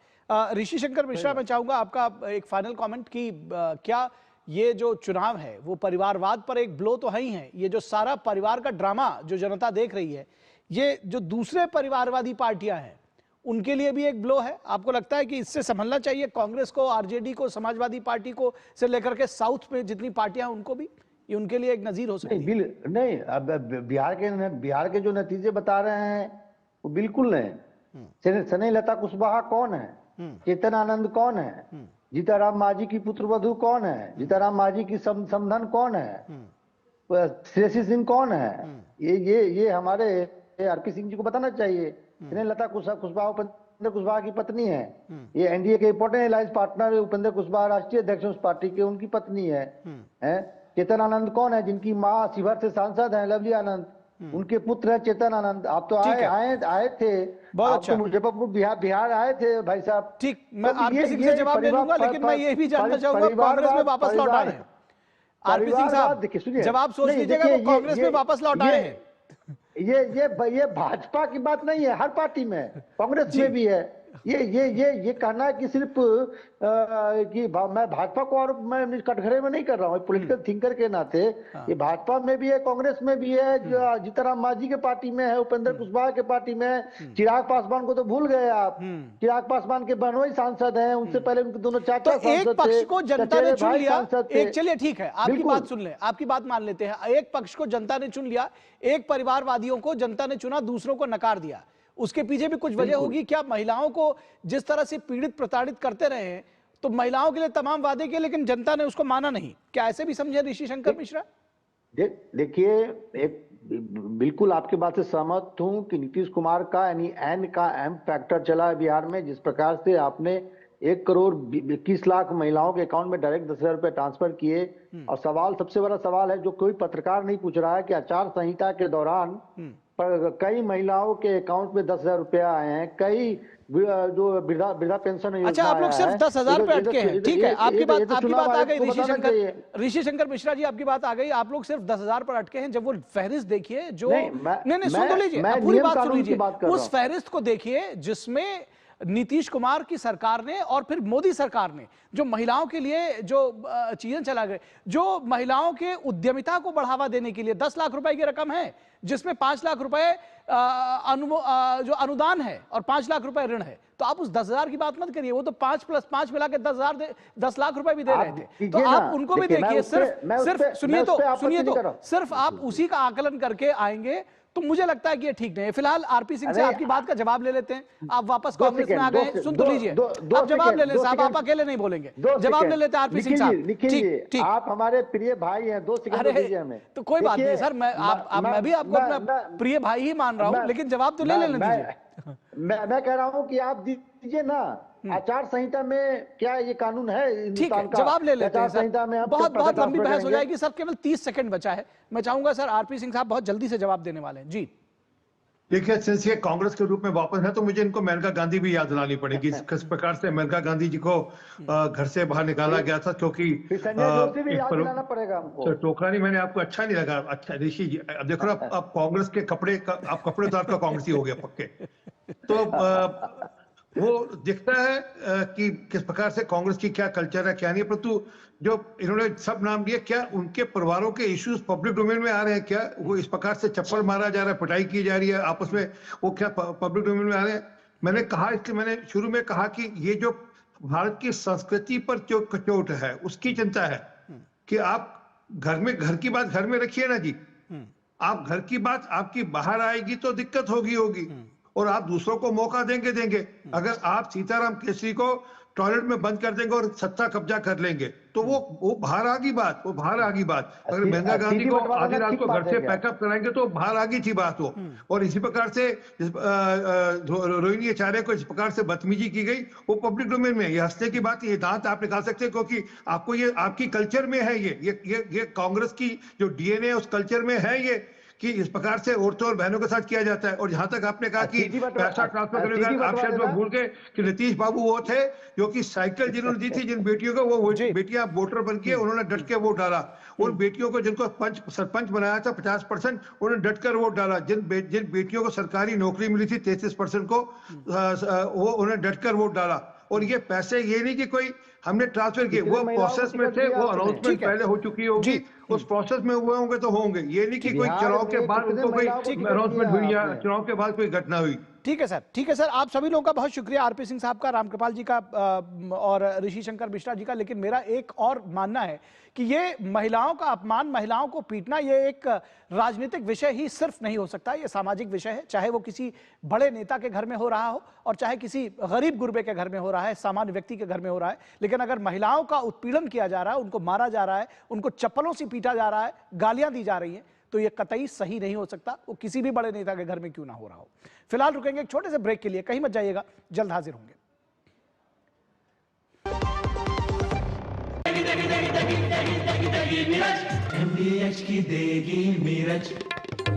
S2: ऋषि शंकर मिश्रा, मैं चाहूंगा आपका एक फाइनल कमेंट कि क्या ये जो चुनाव है वो परिवारवाद पर एक ब्लो तो है ही है, ये जो सारा परिवार का ड्रामा जो जनता देख रही है, ये जो दूसरे परिवारवादी पार्टियां हैं उनके लिए भी एक ब्लो है? आपको लगता है कि इससे संभलना चाहिए कांग्रेस को, आरजेडी को, समाजवादी पार्टी को से लेकर के साउथ में जितनी पार्टियां हैं उनको भी, ये उनके लिए एक नजीर हो सकती है?
S8: नहीं, अब बिहार के जो नतीजे बता रहे हैं वो बिल्कुल नहीं। स्नेह लता कुशवाहा कौन है? चेतन आनंद कौन है? जीताराम मांझी की पुत्रवधू कौन है? जीताराम मांझी की समधन कौन है? श्रेयसी सिंह कौन है? ये हमारे आरपी सिंह जी को बताना चाहिए। स्नेह लता कुशवाहा उपेंद्र कुशवाहा की पत्नी है। ये एनडीए के important alliance partner Upendra Kushwaha राष्ट्रीय अध्यक्ष उस पार्टी के, उनकी पत्नी है। चेतन आनंद कौन है? जिनकी माँ शिवहर से सांसद है, लवली आनंद, उनके पुत्र है चेतन आनंद। आप तो आए थे,
S2: बहुत अच्छा,
S8: मुजफ्फरपुर बिहार आए थे भाई साहब।
S2: ठीक, मैं आरपी सिंह से जवाब ले लूंगा, लेकिन मैं ये भी जानना चाहूंगा कांग्रेस में वापस लौट आए हैं। आरपी सिंह साहब जवाब सोच लीजिएगा, वो कांग्रेस में वापस लौट आए हैं।
S8: ये भाजपा की बात नहीं है, हर पार्टी में, कांग्रेस में भी है। ये कहना है कि सिर्फ मैं भाजपा को और मैं कटघरे में नहीं कर रहा हूँ, पॉलिटिकल थिंकर के नाते ये भाजपा में भी है, कांग्रेस में भी है, जीतनराम मांझी के पार्टी में है, उपेंद्र कुशवाहा के पार्टी में है, चिराग पासवान को तो भूल गए आप। चिराग पासवान के बनोई सांसद हैं, उनसे पहले उनके दोनों चाचा
S2: तो एक पक्ष को जनता ने चुन लिया, एक चलिए ठीक है आपकी
S8: बिल्कुल।
S2: बात सुन ले, आपकी बात मान लेते हैं, एक पक्ष को जनता ने चुन लिया, एक परिवारवादियों को जनता ने चुना, दूसरों को नकार दिया। उसके पीछे भी कुछ वजह होगी क्या? महिलाओं को जिस तरह से पीड़ित प्रताड़ित करते रहे हैं, तो महिलाओं के लिए तमाम वादे किए लेकिन जनता ने उसको माना नहीं, क्या ऐसे भी समझे ऋषि शंकर मिश्रा?
S8: देखिए, एक बिल्कुल आपकी बात से सहमत हूं कि नीतीश कुमार का यानी एन का एम फैक्टर चला है बिहार में। जिस प्रकार से आपने 1 करोड़ 21 लाख महिलाओं के अकाउंट में डायरेक्ट 10,000 रुपए ट्रांसफर किए, और सवाल, सबसे बड़ा सवाल है जो कोई पत्रकार नहीं पूछ रहा है कि आचार संहिता के दौरान पर कई महिलाओं के अकाउंट में 10,000 रुपया आए हैं, कई जो वृद्धा पेंशन योजना।
S2: अच्छा, आप लोग सिर्फ 10,000 पे अटके हैं, ठीक है, आपकी बात आ गई ऋषि शंकर मिश्रा जी, आपकी बात आ गई। आप लोग सिर्फ 10,000 पर अटके हैं, जब वो फहरिस्त देखिए जो नहीं सुन तो लीजिए, पूरी बात सुन लीजिए, उस फहरिस्त को देखिए जिसमें नीतीश कुमार की सरकार ने और फिर मोदी सरकार ने जो महिलाओं के लिए जो चीजें चला गए, जो महिलाओं के उद्यमिता को बढ़ावा देने के लिए 10 लाख रुपए की रकम है, जिसमें 5 लाख रुपए जो अनुदान है और 5 लाख रुपए ऋण है। तो आप उस 10,000 की बात मत करिए, वो तो 5 + 5 मिला के 10 लाख रुपए भी दे रहे थे। तो आप उनको भी देखिए, सिर्फ सुनिए तो सिर्फ आप उसी का आकलन करके आएंगे तो मुझे लगता है कि ये ठीक नहीं है। फिलहाल आरपी सिंह से आपकी बात का जवाब ले लेते हैं। आप वापस कांग्रेस में आ गए, सुन तो लीजिए, आप जवाब ले लें साहब, आप अकेले नहीं बोलेंगे, जवाब ले लेते हैं आरपी सिंह साहब। ठीक,
S8: आप हमारे प्रिय भाई हैं, 2 सेकंड दीजिए हमें।
S2: तो कोई बात नहीं सर, मैं भी आपको अपना प्रिय भाई ही मान रहा हूँ, लेकिन जवाब तो ले लेने दीजिए।
S8: मैं कह रहा हूँ कि आप दीजिए ना, आचार संहिता में क्या ये कानून है?
S2: ठीक है, जवाब ले लेते हैं सर। बहुत लंबी बहस हो जाएगी सर, केवल 30 सेकंड बचा है। मैं चाहूंगा सर आरपी सिंह साहब बहुत जल्दी से जवाब देने वाले हैं जी।
S9: देखिए, सिंस ये कांग्रेस के रूप में वापस है तो मुझे इनको मेनका गांधी भी याद दिलानी पड़ेगी, किस प्रकार से मेनका गांधी जी को घर से बाहर निकाला गया था, क्योंकि टोकरानी मैंने आपको अच्छा नहीं लगा। अच्छा ऋषि जी, अब देखो ना, आप कांग्रेस के कपड़े तो आपका कांग्रेस ही हो गया पक्के। तो वो दिखता है कि किस प्रकार से कांग्रेस की क्या कल्चर है क्या नहीं, परंतु जो इन्होंने सब नाम दिए, क्या उनके परिवारों के इश्यूज पब्लिक डोमेन में आ रहे हैं? क्या वो इस प्रकार से चप्पल मारा जा रहा है, पिटाई की जा रही है आपस में, वो क्या पब्लिक डोमेन में आ रहे हैं? मैंने कहा, इसलिए मैंने शुरू में कहा कि ये जो भारत की संस्कृति पर जो कचोट है उसकी चिंता है कि आप घर की बात घर में रखिए ना जी, आप घर की बात आपकी बाहर आएगी तो दिक्कत होगी और आप दूसरों को मौका देंगे। अगर आप सीताराम केसरी को टॉयलेट में बंद कर देंगे और सत्ता कब्जा कर लेंगे तो वो बाहर आ गई बात, अगर मेनका गांधी को आधी रात को घर से पैकअप कराएंगे तो बाहर आ गई थी बात वो। और इसी प्रकार से रोहिणी आचार्य को इस प्रकार से बदतमीजी की गई, वो पब्लिक डोमेन में। ये हंसने की बात, ये दांत आप निकाल सकते हैं क्योंकि आपको ये आपकी कल्चर में है, ये कांग्रेस की जो डीएनए उस कल्चर में है ये कि इस प्रकार से औरतों और बहनों के साथ किया जाता है। और जहां तक आपने कहा कि पैसा ट्रांसफर करने का, आप शायद वो भूल गए कि नीतीश बाबू वो थे जो कि साइकिल जिन्होंने दी थी जिन बेटियों को, वो बेटियां वोटर बन के उन्होंने डट के वोट डाला। उन बेटियों को जिनको सरपंच बनाया था 50%, उन्होंने डट कर वोट डाला। जिन बेटियों को सरकारी नौकरी मिली थी 33% को, वो उन्होंने डट कर वोट डाला। और ये पैसे ये नहीं कि कोई हमने ट्रांसफर किए, वो प्रोसेस में थे, वो अनाउंसमेंट पहले हो चुकी होगी, उस प्रोसेस में हुए होंगे तो होंगे। ये नहीं कि कोई चुनाव के बाद उनको कोई अनाउंसमेंट हुई या चुनाव के बाद कोई घटना हुई।
S2: ठीक है सर, आप सभी लोगों का बहुत शुक्रिया, आरपी सिंह साहब का, रामकृपाल जी का और ऋषि शंकर मिश्रा जी का। लेकिन मेरा एक और मानना है कि ये महिलाओं का अपमान, महिलाओं को पीटना, ये एक राजनीतिक विषय ही सिर्फ नहीं हो सकता, ये सामाजिक विषय है। चाहे वो किसी बड़े नेता के घर में हो रहा हो और चाहे किसी गरीब गुरबे के घर में हो रहा है, सामान्य व्यक्ति के घर में हो रहा है, लेकिन अगर महिलाओं का उत्पीड़न किया जा रहा है, उनको मारा जा रहा है, उनको चप्पलों से पीटा जा रहा है, गालियां दी जा रही हैं, तो ये कतई सही नहीं हो सकता, वो किसी भी बड़े नेता के घर में क्यों ना हो रहा हो। फिलहाल रुकेंगे एक छोटे से ब्रेक के लिए, कहीं मत जाइएगा, जल्द हाजिर होंगे।
S11: MDH की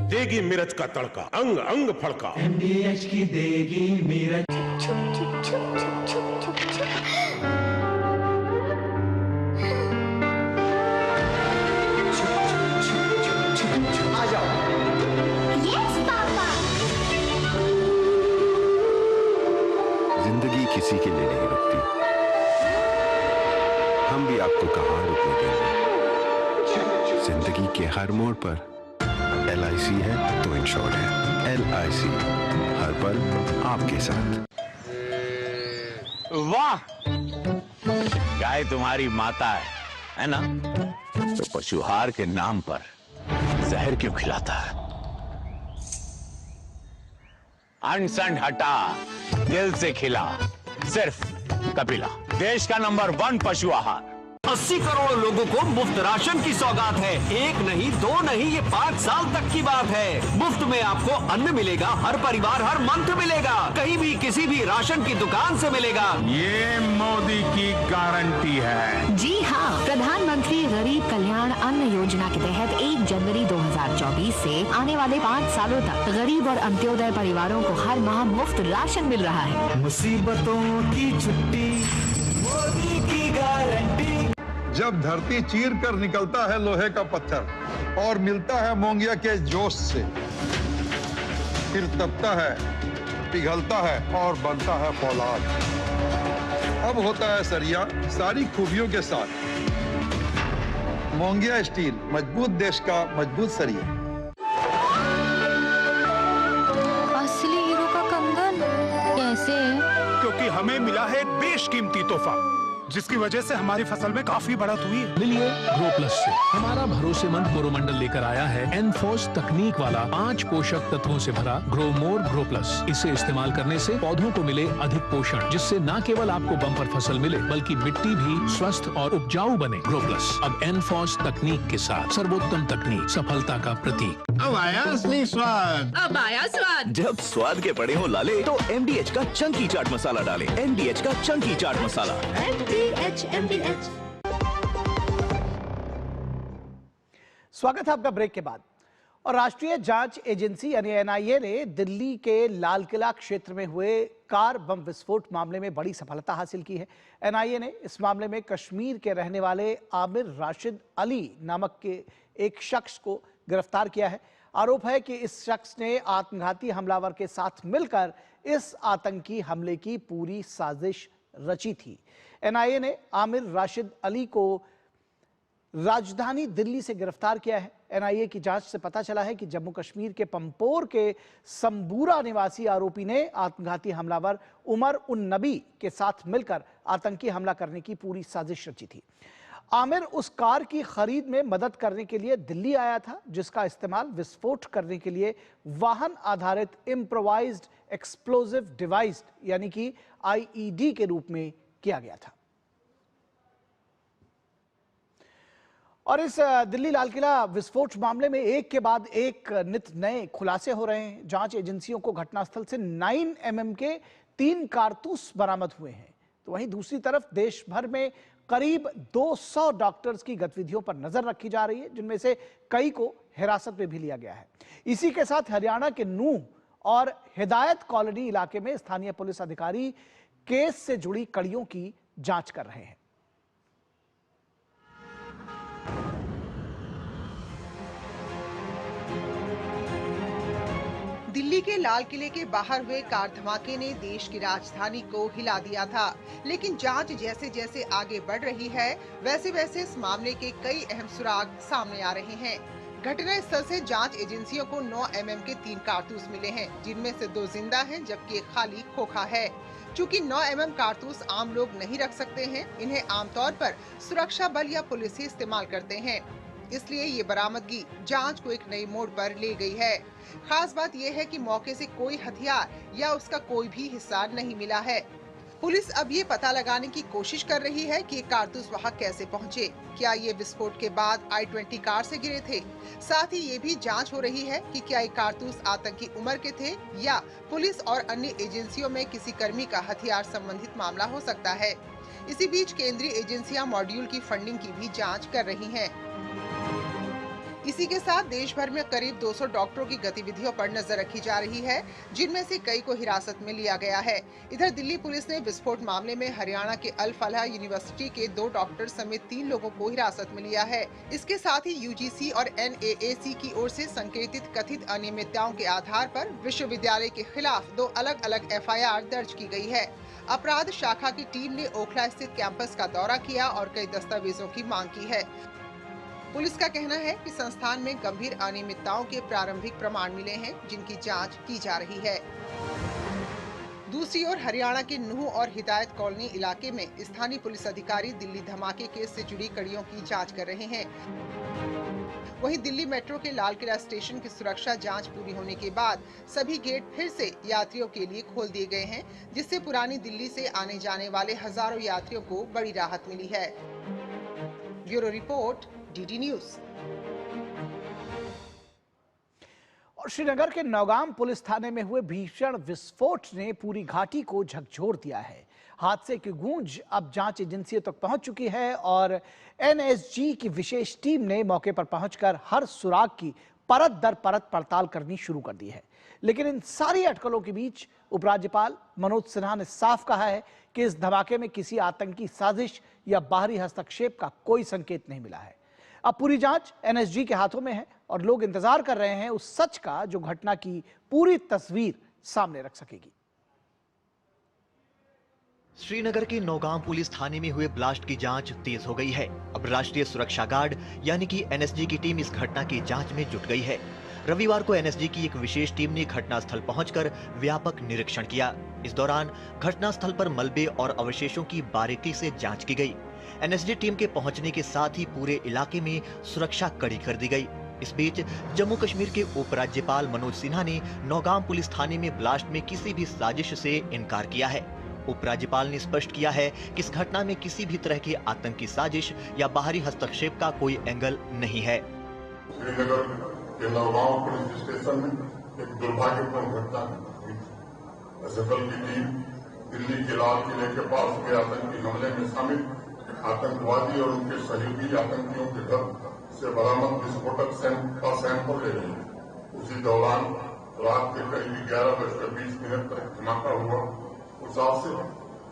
S11: देगी मिर्च का तड़का, अंग अंग फड़का। MDH की देगी मिर्च। किसी के लिए नहीं रुकती। हम भी आपको कहां रुकने देंगे। जिंदगी के हर मोड़ पर LIC है तो इंश्योर्ड है। LIC हर पल आपके साथ।
S12: वाह, गाय तुम्हारी माता है ना? तो पशुहार के नाम पर जहर क्यों खिलाता है? अनसन हटा, दिल से खिला, सिर्फ कपिला, देश का नंबर 1 पशु आहार।
S13: 80 करोड़ लोगों को मुफ्त राशन की सौगात है। 1 नहीं 2 नहीं, ये 5 साल तक की बात है। मुफ्त में आपको अन्न मिलेगा, हर परिवार हर मंथ मिलेगा, कहीं भी किसी भी राशन की दुकान से मिलेगा।
S5: ये मोदी की गारंटी है।
S14: जी हाँ, प्रधानमंत्री गरीब कल्याण अन्न योजना के तहत 1 जनवरी 2024 से आने वाले 5 सालों तक गरीब और अंत्योदय परिवारों को हर माह मुफ्त राशन मिल रहा है।
S15: मुसीबतों की छुट्टी, मोदी की गारंटी।
S16: जब धरती चीर कर निकलता है लोहे का पत्थर और मिलता है मोंगिया के जोश से, फिर तपता है, पिघलता है और बनता है फौलाद। अब होता है सरिया सारी खूबियों के साथ। मोंगिया स्टील, मजबूत देश का मजबूत सरिया।
S17: असली हीरो का कंगन कैसे?
S18: क्योंकि हमें मिला है बेशकीमती तोहफा, जिसकी वजह से हमारी फसल में काफी बढ़त हुई है।
S19: मिलिए ग्रो प्लस से। हमारा भरोसेमंद कोरोमंडल लेकर आया है एनफोर्स तकनीक वाला 5 पोषक तत्वों से भरा ग्रो मोर ग्रो प्लस। इसे इस्तेमाल करने से पौधों को मिले अधिक पोषण, जिससे न केवल आपको बम्पर फसल मिले बल्कि मिट्टी भी स्वस्थ और उपजाऊ बने। ग्रो प्लस अब एनफोर्स तकनीक के साथ, सर्वोत्तम तकनीक, सफलता का प्रतीक।
S20: अब आया असली स्वाद।
S21: अब आया स्वाद।
S20: जब स्वाद के पड़े हो लाले तो MDH का चंकी चाट मसाला डालें। MDH का चंकी चाट मसाला।
S14: MDH।
S2: स्वागत है आपका ब्रेक के बाद। और राष्ट्रीय जांच एजेंसी यानी NIA ने दिल्ली के लाल किला क्षेत्र में हुए कार बम विस्फोट मामले में बड़ी सफलता हासिल की है। NIA ने इस मामले में कश्मीर के रहने वाले आमिर राशिद अली नामक के एक शख्स को गिरफ्तार किया है। आरोप है कि इस शख्स ने आत्मघाती हमलावर के साथ मिलकर इस आतंकी हमले की पूरी साजिश रची थी। NIA ने आमिर राशिद अली को राजधानी दिल्ली से गिरफ्तार किया है। NIA की जांच से पता चला है कि जम्मू कश्मीर के पंपोर के संबूरा निवासी आरोपी ने आत्मघाती हमलावर उमर उन नबी के साथ मिलकर आतंकी हमला करने की पूरी साजिश रची थी। आमिर उस कार की खरीद में मदद करने के लिए दिल्ली आया था, जिसका इस्तेमाल विस्फोट करने के लिए वाहन आधारित इम्प्रोवाइज्ड एक्सप्लोजिव डिवाइस यानी कि IED के रूप में किया गया था। और इस दिल्ली लाल किला विस्फोट मामले में एक के बाद एक नित नए खुलासे हो रहे हैं। जांच एजेंसियों को घटनास्थल से 9 mm के 3 कारतूस बरामद हुए हैं। तो वहीं दूसरी तरफ देश भर में करीब 200 डॉक्टर्स की गतिविधियों पर नजर रखी जा रही है, जिनमें से कई को हिरासत में भी लिया गया है। इसी के साथ हरियाणा के नूह और हिदायत कॉलोनी इलाके में स्थानीय पुलिस अधिकारी केस से जुड़ी कड़ियों की जांच कर रहे हैं।
S22: दिल्ली के लाल किले के बाहर हुए कार धमाके ने देश की राजधानी को हिला दिया था, लेकिन जांच जैसे जैसे आगे बढ़ रही है वैसे वैसे इस मामले के कई अहम सुराग सामने आ रहे हैं। घटना स्थल से जांच एजेंसियों को 9 mm के 3 कारतूस मिले हैं, जिनमें से 2 जिंदा हैं जबकि एक खाली खोखा है। चूँकि 9 mm कारतूस आम लोग नहीं रख सकते हैं, इन्हें आमतौर पर सुरक्षा बल या पुलिस ही इस्तेमाल करते हैं, इसलिए ये बरामदगी जांच को एक नई मोड़ पर ले गई है। खास बात यह है कि मौके से कोई हथियार या उसका कोई भी हिस्सा नहीं मिला है। पुलिस अब ये पता लगाने की कोशिश कर रही है कि ये कारतूस वहां कैसे पहुंचे। क्या ये विस्फोट के बाद I-20 कार से गिरे थे? साथ ही ये भी जांच हो रही है कि क्या ये कारतूस आतंकी उमर के थे या पुलिस और अन्य एजेंसियों में किसी कर्मी का हथियार संबंधित मामला हो सकता है। इसी बीच केंद्रीय एजेंसियां मॉड्यूल की फंडिंग की भी जाँच कर रही है। इसी के साथ देश भर में करीब 200 डॉक्टरों की गतिविधियों पर नजर रखी जा रही है, जिनमें से कई को हिरासत में लिया गया है। इधर दिल्ली पुलिस ने विस्फोट मामले में हरियाणा के अल फलाह यूनिवर्सिटी के 2 डॉक्टर समेत 3 लोगों को हिरासत में लिया है। इसके साथ ही यूजीसी और NAAC की ओर से संकेतित कथित अनियमितताओं के आधार पर विश्वविद्यालय के खिलाफ 2 अलग-अलग FIR दर्ज की गई है। अपराध शाखा की टीम ने ओखला स्थित कैंपस का दौरा किया और कई दस्तावेजों की मांग की है। पुलिस का कहना है कि संस्थान में गंभीर अनियमितताओं के प्रारंभिक प्रमाण मिले हैं, जिनकी जांच की जा रही है। दूसरी ओर हरियाणा के नूह और हिदायत कॉलोनी इलाके में स्थानीय पुलिस अधिकारी दिल्ली धमाके केस से जुड़ी कड़ियों की जांच कर रहे हैं। वहीं दिल्ली मेट्रो के लाल किला स्टेशन की सुरक्षा जांच पूरी होने के बाद सभी गेट फिर से यात्रियों के लिए खोल दिए गए हैं, जिससे पुरानी दिल्ली से आने जाने वाले हजारों यात्रियों को बड़ी राहत मिली है। Bureau report, DD news.
S2: और श्रीनगर के नौगाम पुलिस थाने में हुए भीषण विस्फोट ने पूरी घाटी को झकझोर दिया है। हादसे की गूंज अब जांच एजेंसियों तक पहुंच चुकी है और NSG की विशेष टीम ने मौके पर पहुंचकर हर सुराग की परत दर परत पड़ताल करनी शुरू कर दी है। लेकिन इन सारी अटकलों के बीच उपराज्यपाल मनोज सिन्हा ने साफ कहा है कि इस धमाके में किसी आतंकी साजिश या बाहरी हस्तक्षेप का कोई संकेत नहीं मिला है। अब पूरी जांच NSG के हाथों में है और लोग इंतजार कर रहे हैं उस सच का जो घटना की पूरी तस्वीर सामने रख सकेगी।
S1: श्रीनगर के नौगाम पुलिस थाने में हुए ब्लास्ट की जांच तेज हो गई है। अब राष्ट्रीय सुरक्षा गार्ड यानी कि NSG की टीम इस घटना की जांच में जुट गई है। रविवार को NSG की एक विशेष टीम ने घटनास्थल पहुंचकर व्यापक निरीक्षण किया। इस दौरान घटनास्थल पर मलबे और अवशेषों की बारीकी से जांच की गई। NSG टीम के पहुंचने के साथ ही पूरे इलाके में सुरक्षा कड़ी कर दी गई। इस बीच जम्मू कश्मीर के उपराज्यपाल मनोज सिन्हा ने नौगाम पुलिस थाने में ब्लास्ट में किसी भी साजिश से इनकार किया है। उपराज्यपाल ने स्पष्ट किया है कि इस घटना में किसी भी तरह की आतंकी साजिश या बाहरी हस्तक्षेप का कोई एंगल नहीं है।
S21: श्रीनगर के नौगांव पुलिस स्टेशन में एक दुर्भाग्यपूर्ण घटना हुई। असफल की टीम दिल्ली के लाल किले के पास हुए आतंकी हमले में शामिल आतंकवादी और उनके सहयोगी आतंकियों के घर से बरामद विस्फोटक का सैंपल ले रही है। उसी दौरान रात के करीब 11:20 पर धमाका हुआ। उस हादसे में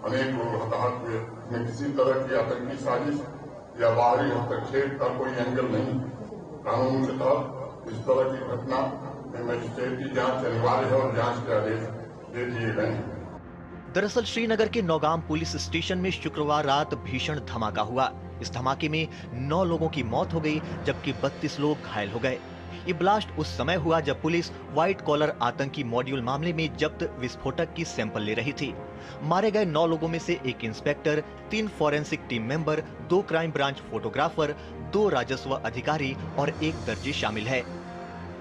S21: अनेक लोग हताहत हुए। इसमें किसी तरह की आतंकी साजिश या बाहरी हस्तक्षेप का कोई एंगल नहीं। कानून के तहत इस तरह की घटना में मजिस्ट्रेटी जांच अनिवार्य है और जांच के आदेश दे दिए गए हैं।
S1: दरअसल श्रीनगर के नौगाम पुलिस स्टेशन में शुक्रवार रात भीषण धमाका हुआ। इस धमाके में 9 लोगों की मौत हो गई, जबकि 32 लोग घायल हो गए। ये ब्लास्ट उस समय हुआ जब पुलिस व्हाइट कॉलर आतंकी मॉड्यूल मामले में जब्त विस्फोटक की सैंपल ले रही थी। मारे गए 9 लोगों में से 1 inspector, 3 forensic team member, 2 crime branch photographer, 2 राजस्व अधिकारी और 1 दर्जी शामिल है।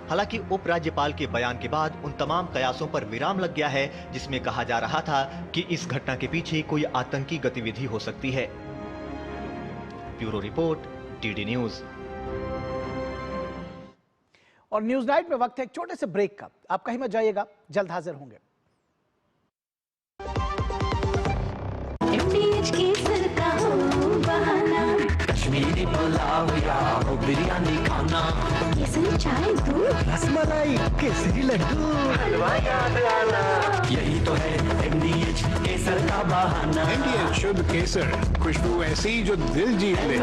S1: हालांकि उपराज्यपाल के बयान के बाद उन तमाम कयासों पर विराम लग गया है, जिसमें कहा जा रहा था कि इस घटना के पीछे कोई आतंकी गतिविधि हो सकती है। Bureau report, DD news.
S2: और न्यूज नाइट में वक्त है एक छोटे से ब्रेक का। आप कहीं मत जाइएगा, जल्द हाजिर होंगे।
S15: कश्मीरी पुलाव या बिरयानी खाना, केसरी चाय दूध, रसमलाई, केसरी लड्डू, हलवा याद आना, यही तो है MDH केसर का बहाना।
S19: MDH शुद्ध केसर, खुशबू ऐसी जो दिल जीत ले।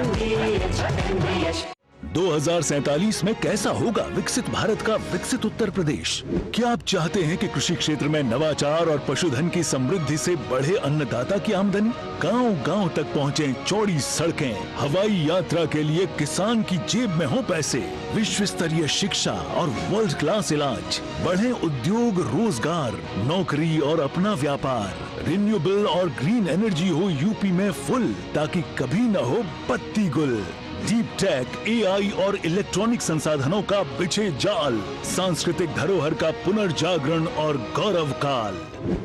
S23: MDH 2047 में कैसा होगा विकसित भारत का विकसित उत्तर प्रदेश? क्या आप चाहते हैं कि कृषि क्षेत्र में नवाचार और पशुधन की समृद्धि से बढ़े अन्नदाता की आमदनी, गांव-गांव तक पहुंचे चौड़ी सड़कें, हवाई यात्रा के लिए किसान की जेब में हो पैसे, विश्व स्तरीय शिक्षा और वर्ल्ड क्लास इलाज, बढ़े उद्योग, रोजगार, नौकरी और अपना व्यापार, रिन्यूएबल और ग्रीन एनर्जी हो यूपी में फुल, ताकि कभी न हो बत्ती गुल। डीप टेक, AI और इलेक्ट्रॉनिक संसाधनों का बिछे जाल, सांस्कृतिक धरोहर का पुनर्जागरण और गौरव काल।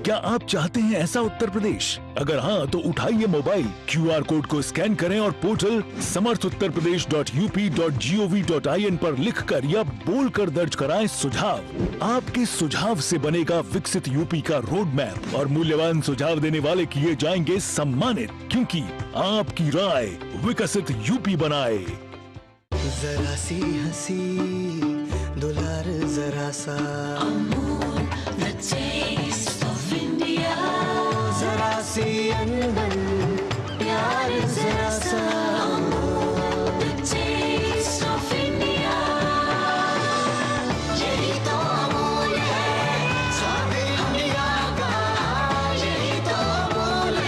S23: क्या आप चाहते हैं ऐसा उत्तर प्रदेश? अगर हाँ तो उठाइए मोबाइल, QR कोड को स्कैन करें और पोर्टल samarthuttarpradesh.up.gov.in पर लिखकर या बोलकर दर्ज कराएं सुझाव। आपके सुझाव से बनेगा विकसित यूपी का रोड मैप और मूल्यवान सुझाव देने वाले किए जाएंगे सम्मानित, क्योंकि आपकी राय विकसित यूपी बनाए।
S15: जरा सी हंसी दुलार जरा सा जरा सी अंदर प्यार जरा सा यही तो अमूल है स्वाद इंडिया का, यही तो अमूल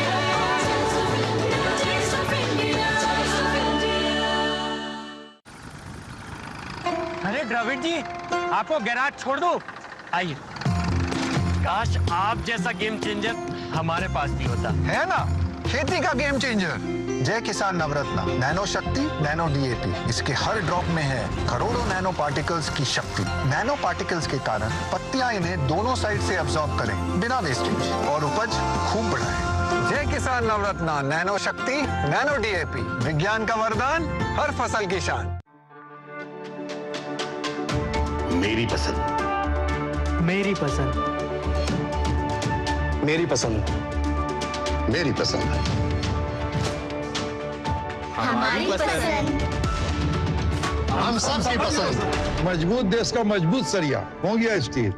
S3: अरे द्रविड़ जी, आपको गैराज छोड़ दो, आइए। काश आप जैसा गेम चेंजर हमारे पास भी होता।
S4: है ना, खेती का गेम चेंजर जय किसान नवरत्न नैनो शक्ति नैनो डीएपी। इसके हर ड्रॉप में है करोड़ों नैनो पार्टिकल्स की शक्ति। नैनो पार्टिकल्स के कारण पत्तियां इन्हें दोनों साइड से अब्सॉर्ब करें बिना वेस्टेज और उपज खूब बढ़ाएं। जय किसान नवरत्न नैनो शक्ति नैनो डीएपी, विज्ञान का वरदान, हर फसल की शान।
S6: मेरी पसंद,
S15: मेरी पसंद,
S6: मेरी पसंद, मेरी पसंद,
S15: हमारी पसंद,
S16: हम सबकी पसंद। मजबूत देश का मजबूत सरिया मोंगिया स्टील।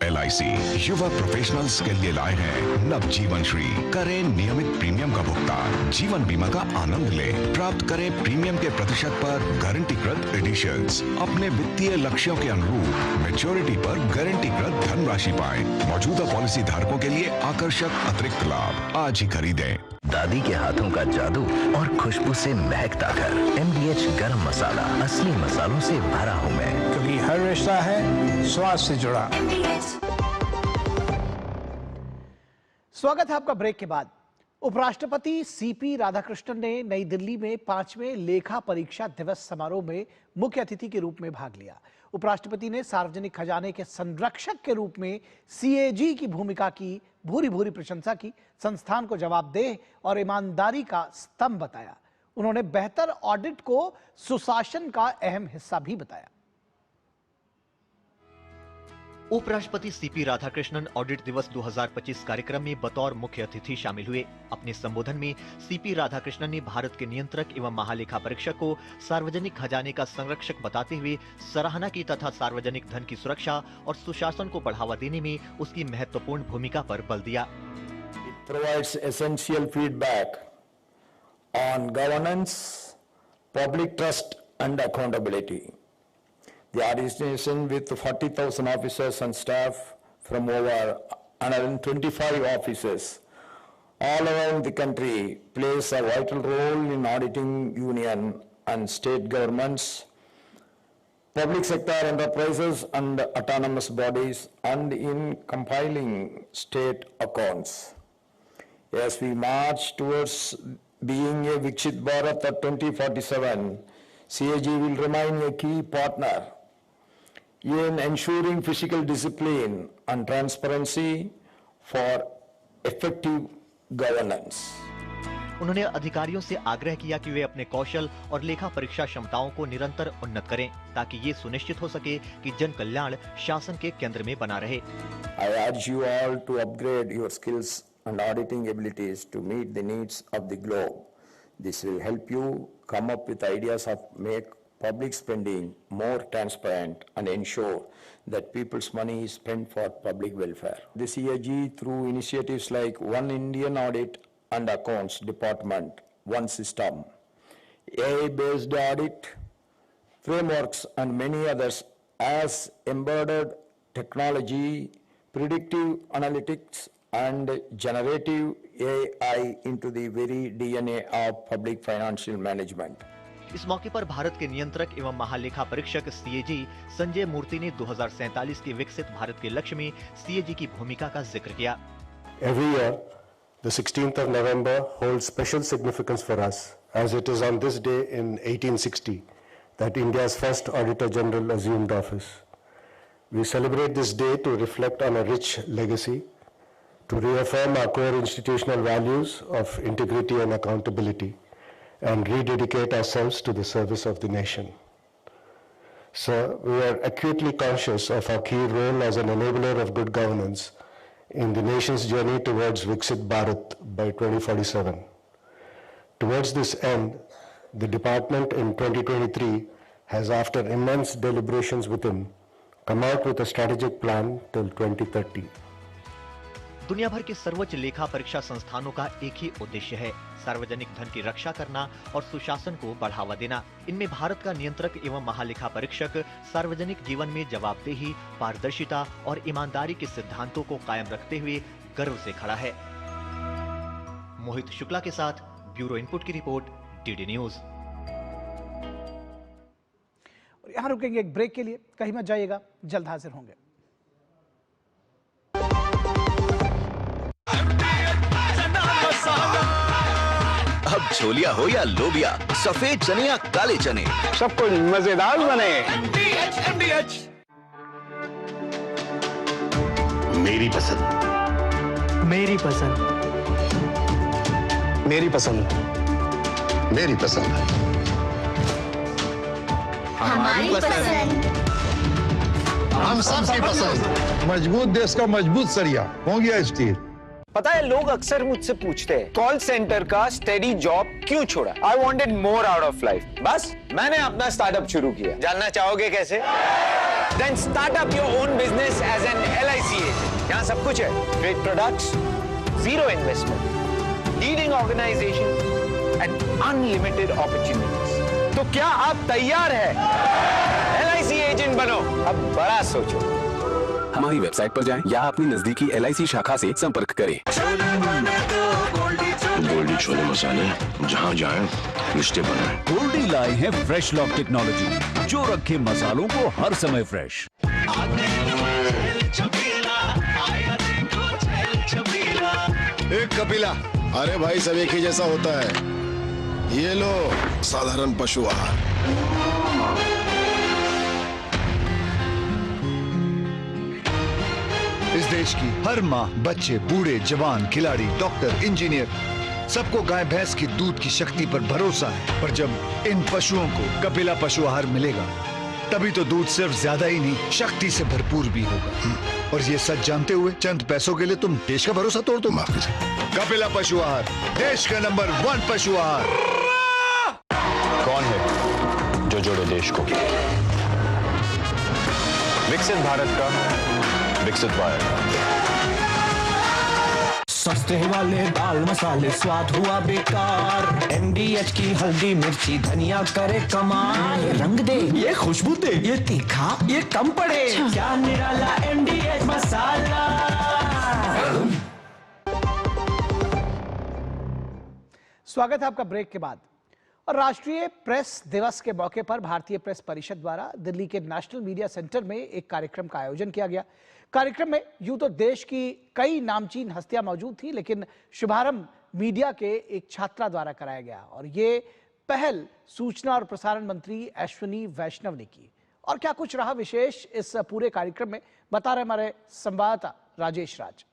S11: LIC युवा प्रोफेशनल्स के लिए लाए हैं नवजीवन श्री। करें नियमित प्रीमियम का भुगतान, जीवन बीमा का आनंद लें। प्राप्त करें प्रीमियम के प्रतिशत पर गारंटीकृत एडिशंस। अपने वित्तीय लक्ष्यों के अनुरूप मैच्योरिटी पर गारंटीकृत धनराशि पाएं। मौजूदा पॉलिसी धारकों के लिए आकर्षक अतिरिक्त लाभ। आज ही खरीदें।
S20: दादी के हाथों का जादू और खुशबू से महकता घर। MDH गरम मसाला, असली मसालों से भरा हूँ मैं,
S2: क्योंकि हर रिश्ता है स्वाद से जुड़ा। स्वागत है आपका ब्रेक के बाद। उपराष्ट्रपति CP राधाकृष्णन ने नई दिल्ली में 5वें लेखा परीक्षा दिवस समारोह में मुख्य अतिथि के रूप में भाग लिया। उपराष्ट्रपति ने सार्वजनिक खजाने के संरक्षक के रूप में CAG की भूमिका की भूरी भूरी प्रशंसा की। संस्थान को जवाबदेह और ईमानदारी का स्तंभ बताया। उन्होंने बेहतर ऑडिट को सुशासन का अहम हिस्सा भी बताया।
S1: उपराष्ट्रपति CP राधाकृष्णन ऑडिट दिवस 2025 कार्यक्रम में बतौर मुख्य अतिथि शामिल हुए। अपने संबोधन में CP राधाकृष्णन ने भारत के नियंत्रक एवं महालेखा परीक्षक को सार्वजनिक खजाने का संरक्षक बताते हुए सराहना की तथा सार्वजनिक धन की सुरक्षा और सुशासन को बढ़ावा देने में उसकी महत्वपूर्ण भूमिका पर बल दिया।
S24: It provides essential feedback on governance, public trust and accountability. The organization with 40,000 officers and staff from over 125 offices all around the country plays a vital role in auditing union and state governments, public sector enterprises and autonomous bodies, and in compiling state accounts. As we march towards being a Viksit Bharat at 2047, CAG will remain a key partner in ensuring physical discipline and transparency for effective governance.
S1: उन्होंने अधिकारियों से आग्रह किया कि वे अपने कौशल और लेखा परीक्षा क्षमताओं को निरंतर उन्नत करें ताकि ये सुनिश्चित हो सके कि जन कल्याण शासन के केंद्र में बना रहे।
S24: I urge you all to upgrade your skills and auditing abilities to meet the needs of the globe. This will help you come up with ideas of make public spending more transparent and ensure that people's money is spent for public welfare. The CAG, through initiatives like One Indian Audit and Accounts Department, One System, AI-based audit frameworks and many others, has embedded technology, predictive analytics and generative AI into the very DNA of public financial management.
S1: इस मौके पर भारत के नियंत्रक एवं महालेखा परीक्षक CAG Sanjay मूर्ति ने 2047 के विकसित भारत के लक्ष्य में CAG की भूमिका का जिक्र किया।
S25: Every year, the 16th of November holds special significance for us, as it is on this day in 1860 that India's first Auditor General assumed office. We celebrate this day to reflect on a rich legacy, to reaffirm our core institutional values of integrity and accountability, and rededicate ourselves to the service of the nation. Sir, we are acutely conscious of our key role as an enabler of good governance in the nation's journey towards Viksit Bharat by 2047. Towards this end, the department in 2023 has, after immense deliberations within, come out with a strategic plan till 2030.
S1: दुनिया भर के सर्वोच्च लेखा परीक्षा संस्थानों का एक ही उद्देश्य है, सार्वजनिक धन की रक्षा करना और सुशासन को बढ़ावा देना। इनमें भारत का नियंत्रक एवं महालेखा परीक्षक सार्वजनिक जीवन में जवाबदेही, पारदर्शिता और ईमानदारी के सिद्धांतों को कायम रखते हुए गर्व से खड़ा है। मोहित शुक्ला के साथ ब्यूरो इनपुट की रिपोर्ट, डीडी न्यूज।
S2: और यहां रुकेंगे एक ब्रेक के लिए, कहीं मत जाइएगा, जल्द हाजिर होंगे।
S11: अब छोलिया हो या लोबिया, सफेद चने या काले चने,
S7: सब कुछ मजेदार बने।
S6: MDH मेरी पसंद,
S7: मेरी पसंद, मेरी पसंद,
S6: मेरी पसंद,
S21: हमारी पसंद,
S16: हम सबकी पसंद। मजबूत देश का मजबूत सरिया हो गया स्टील।
S7: पता है, लोग अक्सर मुझसे पूछते हैं कॉल सेंटर का स्टेडी जॉब क्यों छोड़ा। I wanted more out of life, बस मैंने अपना स्टार्टअप शुरू किया। जानना चाहोगे कैसे? Then start up your own business as an LIC agent. यहाँ सब कुछ है, great products, zero investment, leading organisation and unlimited opportunities. तो क्या आप तैयार है LIC एजेंट बनो? अब बड़ा सोचो।
S11: हमारी वेबसाइट पर जाएं या अपनी नजदीकी LIC शाखा से संपर्क करें।
S6: गोल्डी छोले मसाले, जहाँ जाएं रिश्ते बनाएं।
S23: गोल्डी लाए हैं फ्रेश लॉक टेक्नोलॉजी, जो रखे मसालों को हर समय फ्रेश।
S6: एक कपिला, अरे भाई सब एक ही जैसा होता है। ये लो साधारण पशु आहार।
S8: इस देश की हर माँ, बच्चे, बूढ़े, जवान, खिलाड़ी, डॉक्टर, इंजीनियर, सबको गाय भैंस की दूध की शक्ति पर भरोसा है। पर जब इन पशुओं को कपिला पशु आहार मिलेगा, तभी तो दूध सिर्फ ज्यादा ही नहीं, शक्ति से भरपूर भी होगा। और ये सच जानते हुए चंद पैसों के लिए तुम देश का भरोसा तोड़ दो। कपिला पशु आहार, देश का नंबर 1 पशु आहार।
S9: कौन है जो जोड़े देश को? विकसित भारत का विकसित भारत।
S15: सस्ते वाले दाल मसाले स्वाद हुआ बेकार। MDH की हल्दी मिर्ची धनिया करे कमाल। ये रंग दे, ये खुशबू दे, ये तीखा, ये कम पड़े। क्या निराला MDH मसाला।
S2: स्वागत है आपका ब्रेक के बाद। और राष्ट्रीय प्रेस दिवस के मौके पर भारतीय प्रेस परिषद द्वारा दिल्ली के नेशनल मीडिया सेंटर में एक कार्यक्रम का आयोजन किया गया। कार्यक्रम में यूं तो देश की कई नामचीन हस्तियां मौजूद थी, लेकिन शुभारंभ मीडिया के एक छात्रा द्वारा कराया गया और ये पहल सूचना और प्रसारण मंत्री अश्विनी वैष्णव ने की। और क्या कुछ रहा विशेष इस पूरे कार्यक्रम में, बता रहे हमारे संवाददाता राजेश राज।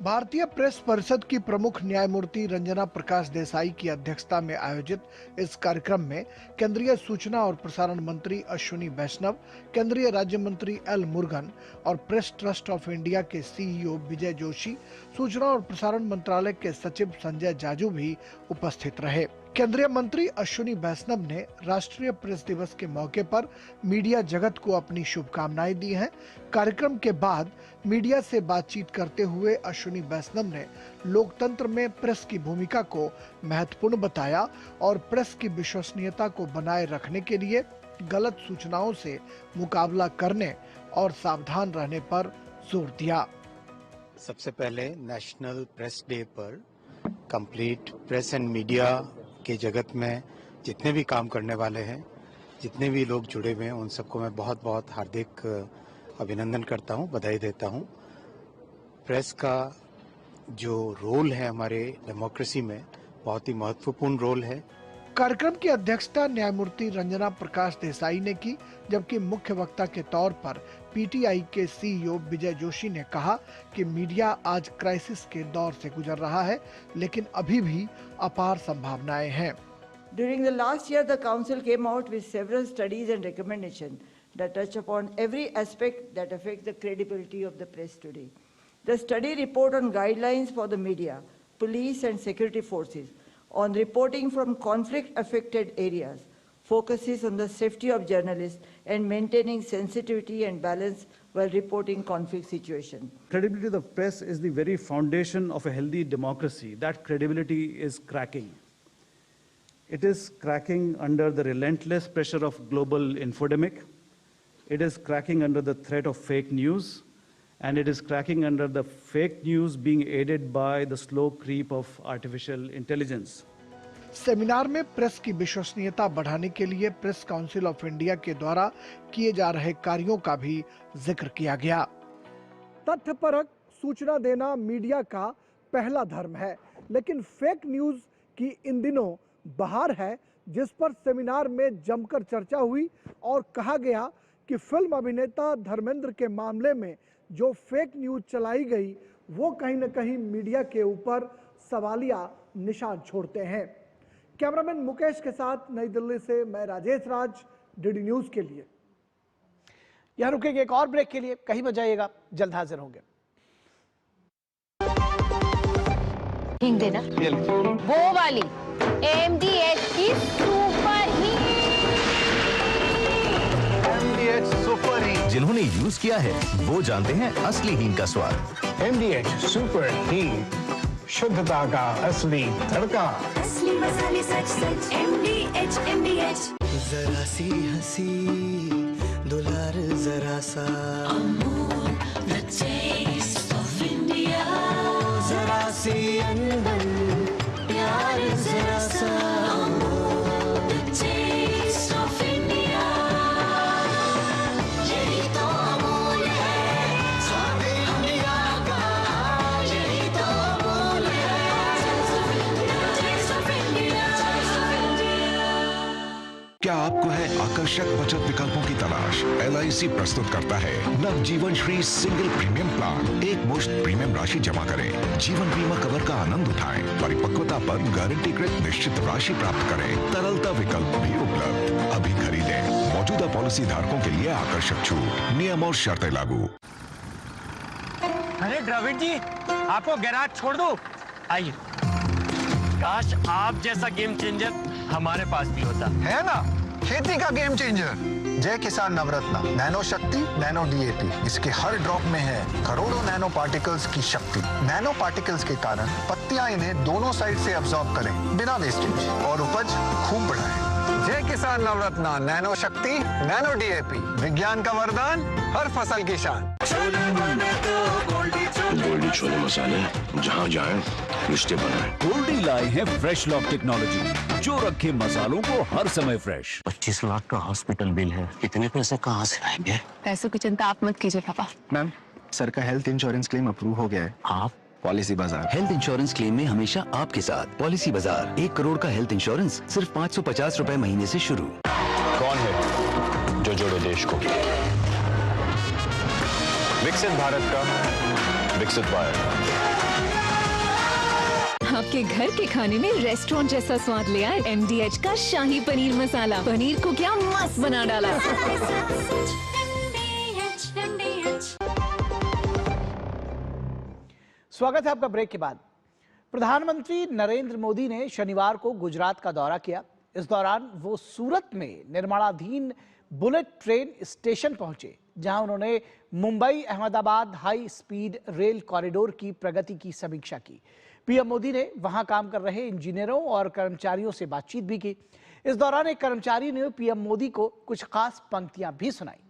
S10: भारतीय प्रेस परिषद की प्रमुख न्यायमूर्ति रंजना प्रकाश देसाई की अध्यक्षता में आयोजित इस कार्यक्रम में केंद्रीय सूचना और प्रसारण मंत्री अश्विनी वैष्णव, केंद्रीय राज्य मंत्री एल मुरुगन और प्रेस ट्रस्ट ऑफ इंडिया के CEO विजय जोशी, सूचना और प्रसारण मंत्रालय के सचिव संजय जाजू भी उपस्थित रहे। केंद्रीय मंत्री अश्विनी वैष्णव ने राष्ट्रीय प्रेस दिवस के मौके पर मीडिया जगत को अपनी शुभकामनाएं दी हैं। कार्यक्रम के बाद मीडिया से बातचीत करते हुए अश्विनी वैष्णव ने लोकतंत्र में प्रेस की भूमिका को महत्वपूर्ण बताया और प्रेस की विश्वसनीयता को बनाए रखने के लिए गलत सूचनाओं से मुकाबला करने और सावधान रहने पर जोर दिया।
S12: सबसे पहले नेशनल प्रेस डे पर कंप्लीट प्रेस एंड मीडिया के जगत में जितने भी काम करने वाले हैं, जितने भी लोग जुड़े हुए हैं, उन सबको मैं बहुत बहुत हार्दिक अभिनंदन करता हूं, बधाई देता हूं। प्रेस का जो रोल है हमारे डेमोक्रेसी में बहुत ही महत्वपूर्ण रोल है।
S10: कार्यक्रम की अध्यक्षता न्यायमूर्ति रंजना प्रकाश देसाई ने की, जबकि मुख्य वक्ता के तौर पर PTI के CEO विजय जोशी ने कहा कि मीडिया आज क्राइसिस के दौर से गुजर रहा है, लेकिन अभी भी अपार संभावनाएं हैं।
S26: During the last year, the Council came out with several studies and recommendations that touch upon every aspect that affects the credibility of the press today. The study report on guidelines for the media, police and security forces, on reporting from conflict-affected areas, focuses on the safety of journalists and maintaining sensitivity and balance while reporting conflict situation.
S5: Credibility of the press is the very foundation of a healthy democracy. That credibility is cracking. It is cracking under the relentless pressure of global infodemic. It is cracking under the threat of fake news. And it is cracking under the fake news being aided by the slow creep of artificial intelligence.
S10: Seminar में press की विश्वसनीयता बढ़ाने के लिए press council of India के द्वारा किए जा रहे कार्यों का भी जिक्र किया गया। तथ्यपरक सूचना देना मीडिया का पहला धर्म है, लेकिन फेक न्यूज की इन दिनों बहार है, जिस पर सेमिनार में जमकर चर्चा हुई और कहा गया कि फिल्म अभिनेता धर्मेंद्र के मामले में जो फेक न्यूज चलाई गई वो कहीं न कहीं मीडिया के ऊपर सवालिया निशान छोड़ते हैं। कैमरामैन मुकेश के साथ नई दिल्ली से मैं राजेश राज, डीडी न्यूज के लिए। यहां रुकेंगे एक और ब्रेक के लिए, कहीं मत जाइएगा, जल्द हाजिर होंगे।
S13: हिंग देना वो वाली MDH की सुपर हींग।
S20: जिन्होंने यूज किया है वो जानते हैं असली हींग का स्वाद।
S24: MDH सुपर हींग, शुद्धता का असली तड़का।
S15: असली मसाले सच सच MDH।
S14: जरा सी हंसी दुलार जरा सा,
S15: the taste of India।
S14: जरा सी अनबन प्यार जरा सा,
S15: the taste of India। यही तो अमूल है स्वाद इंडिया का, यही तो अमूल है taste of India।
S11: क्या आपको है आकर्षक बचत विकल्पों की तलाश? LIC प्रस्तुत करता है नवजीवन श्री सिंगल प्रीमियम प्लान। एक मुश्त प्रीमियम राशि जमा करें, जीवन बीमा कवर का आनंद उठाएं, परिपक्वता पर गारंटीकृत निश्चित राशि प्राप्त करें, तरलता विकल्प भी उपलब्ध। अभी खरीदें। मौजूदा पॉलिसी धारकों के लिए आकर्षक छूट, नियम और शर्तें लागू।
S3: अरे द्रविड़ जी, आपको गैराज छोड़ दूं? आइए। काश आप जैसा गेम चेंजर हमारे पास भी होता।
S4: है ना, खेती का गेम चेंजर जय किसान नवरत्ना, नैनो शक्ति, नैनो DAP। इसके हर ड्रॉप में है करोड़ों नैनो पार्टिकल्स की शक्ति। नैनो पार्टिकल्स के कारण पत्तियां इन्हें दोनों साइड से अब्सॉर्ब करें बिना वेस्टेज और उपज खूब बढ़ाएं। जय किसान नवरत्ना, नैनो शक्ति, नैनो DAP, विज्ञान का वरदान, हर फसल की शान।
S23: गोल्डी छोले मसाले, जहाँ जाए रिश्ते बनाए।
S17: गोल्डी लाए हैं फ्रेश लॉक टेक्नोलॉजी, जो रखे मसालों को हर समय फ्रेश।
S18: 25 लाख का हॉस्पिटल बिल है, इतने पैसे कहाँ से आएंगे?
S13: पैसों की चिंता आप मत कीजिए पापा।
S18: मैम, सर का हेल्थ इंश्योरेंस क्लेम अप्रूव हो गया है। आप पॉलिसी बाजार।
S20: हेल्थ इंश्योरेंस क्लेम में हमेशा आपके साथ पॉलिसी बाजार। 1 करोड़ का हेल्थ इंश्योरेंस सिर्फ 550 रुपए महीने से शुरू।
S9: कौन है जो जोड़े देश को? विकसित भारत का विकसित भारत।
S13: आपके घर के खाने में रेस्टोरेंट जैसा स्वाद ले आए MDH का शाही पनीर मसाला। पनीर को क्या मस्त बना डाला।
S2: स्वागत है आपका ब्रेक के बाद। प्रधानमंत्री नरेंद्र मोदी ने शनिवार को गुजरात का दौरा किया। इस दौरान वो सूरत में निर्माणाधीन बुलेट ट्रेन स्टेशन पहुंचे, जहां उन्होंने Mumbai Ahmedabad high speed rail corridor की प्रगति की समीक्षा की। पीएम मोदी ने वहां काम कर रहे इंजीनियरों और कर्मचारियों से बातचीत भी की। इस दौरान एक कर्मचारी ने पीएम मोदी को कुछ खास पंक्तियां भी सुनाई।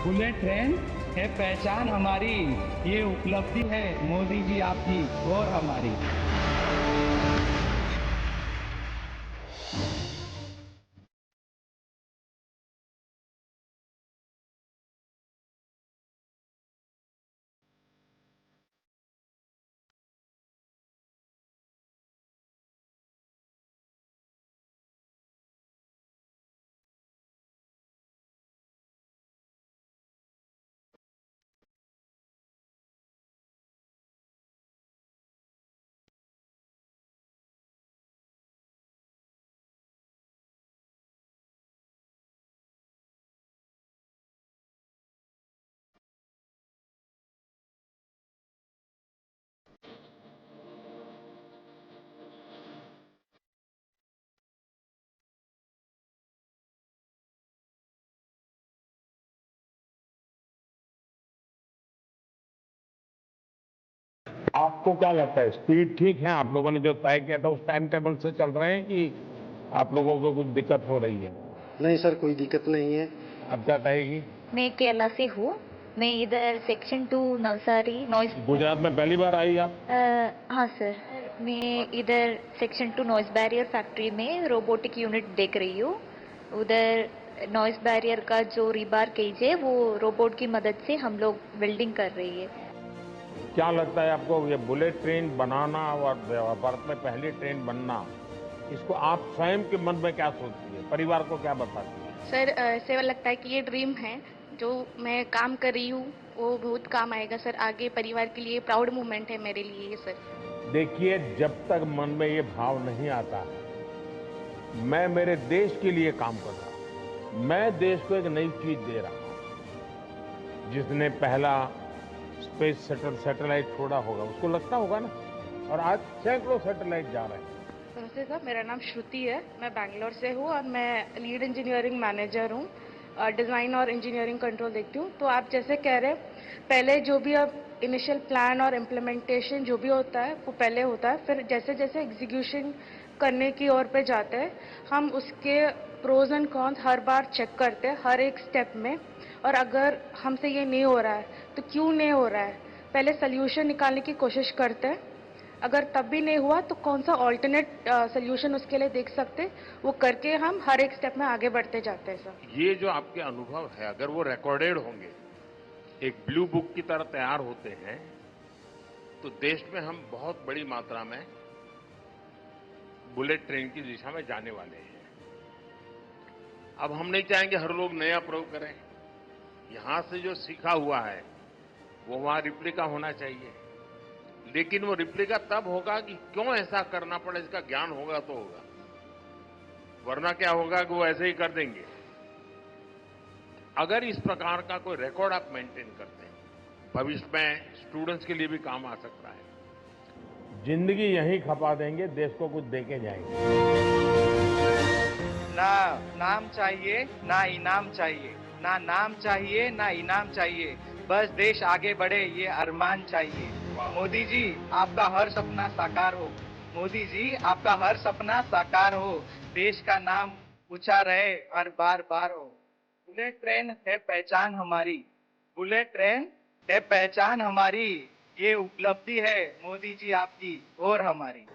S22: बुलेट ट्रेन है पहचान हमारी, ये उपलब्धि है मोदी जी आपकी और हमारी।
S1: आपको क्या लगता है, स्पीड ठीक है? आप लोगों ने जो तय किया था उस टाइम टेबल से चल रहे हैं कि आप लोगों को कुछ दिक्कत हो रही है?
S7: नहीं सर, कोई दिक्कत नहीं है।
S1: अब क्या कहेगी?
S16: मैं केरला से हूँ। मैं इधर सेक्शन 2 नवसारी नॉइस।
S1: गुजरात में पहली बार आई आप?
S16: हाँ सर, मैं इधर सेक्शन 2 नॉइस बैरियर फैक्ट्री में रोबोटिक यूनिट देख रही हूँ। उधर नॉइस बैरियर का जो रिबार केज है वो रोबोट की मदद से हम लोग वेल्डिंग कर रही है।
S1: क्या लगता है आपको, ये बुलेट ट्रेन बनाना और भारत में पहली ट्रेन बनना, इसको आप स्वयं के मन में क्या सोचती है, परिवार को क्या बताती है?
S19: सर ऐसे लगता है कि ये ड्रीम है, जो मैं काम कर रही हूँ वो बहुत काम आएगा सर आगे, परिवार के लिए प्राउड मोमेंट है मेरे लिए ये सर।
S1: देखिए, जब तक मन में ये भाव नहीं आता है मैं मेरे देश के लिए काम कर रहा हूँ, मैं देश को एक नई चीज दे रहा हूँ। जिसने पहला स्पेस सैटेलाइट छोड़ा होगा उसको लगता होगा ना, और आज सैकड़ों सैटेलाइट जा रहे हैं।
S19: नमस्ते सर, मेरा नाम श्रुति है, मैं बैंगलोर से हूँ और मैं लीड इंजीनियरिंग मैनेजर हूँ, डिज़ाइन और इंजीनियरिंग कंट्रोल देखती हूँ। तो आप जैसे कह रहे हैं, पहले जो भी अब इनिशियल प्लान और इम्प्लीमेंटेशन जो भी होता है वो पहले होता है, फिर जैसे जैसे एग्जीक्यूशन करने की ओर पे जाते हैं हम उसके प्रोज एंड कॉन्स हर बार चेक करते हैं हर एक स्टेप में, और अगर हमसे ये नहीं हो रहा है तो क्यों नहीं हो रहा है, पहले सोल्यूशन निकालने की कोशिश करते हैं। अगर तब भी नहीं हुआ तो कौन सा ऑल्टरनेट सोल्यूशन उसके लिए देख सकते, वो करके हम हर एक स्टेप में आगे बढ़ते जाते हैं सर।
S1: ये जो आपके अनुभव है अगर वो रिकॉर्डेड होंगे, एक ब्लू बुक की तरह तैयार होते हैं, तो देश में हम बहुत बड़ी मात्रा में बुलेट ट्रेन की दिशा में जाने वाले हैं। अब हम नहीं चाहेंगे हर लोग नया प्रयोग करें, यहां से जो सीखा हुआ है वो वहां रिप्लिका होना चाहिए, लेकिन वो रिप्लिका तब होगा कि क्यों ऐसा करना पड़े, इसका ज्ञान होगा तो होगा, वरना क्या होगा कि वो ऐसे ही कर देंगे। अगर इस प्रकार का कोई रिकॉर्ड आप मेंटेन करते हैं, भविष्य में स्टूडेंट्स के लिए भी काम आ सकता है। जिंदगी यहीं खपा देंगे, देश को कुछ देके जाएंगे।
S22: ना नाम चाहिए ना इनाम चाहिए, ना नाम चाहिए ना इनाम चाहिए, बस देश आगे बढ़े ये अरमान चाहिए। मोदी जी आपका हर सपना साकार हो, मोदी जी आपका हर सपना साकार हो, देश का नाम ऊंचा रहे और बार बार हो। बुलेट ट्रेन है पहचान हमारी, बुलेट ट्रेन है पहचान हमारी, ये उपलब्धि है मोदी जी आपकी और हमारी।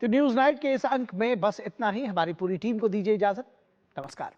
S2: तो न्यूज नाइट के इस अंक में बस इतना ही। हमारी पूरी टीम को दीजिए इजाजत। नमस्कार।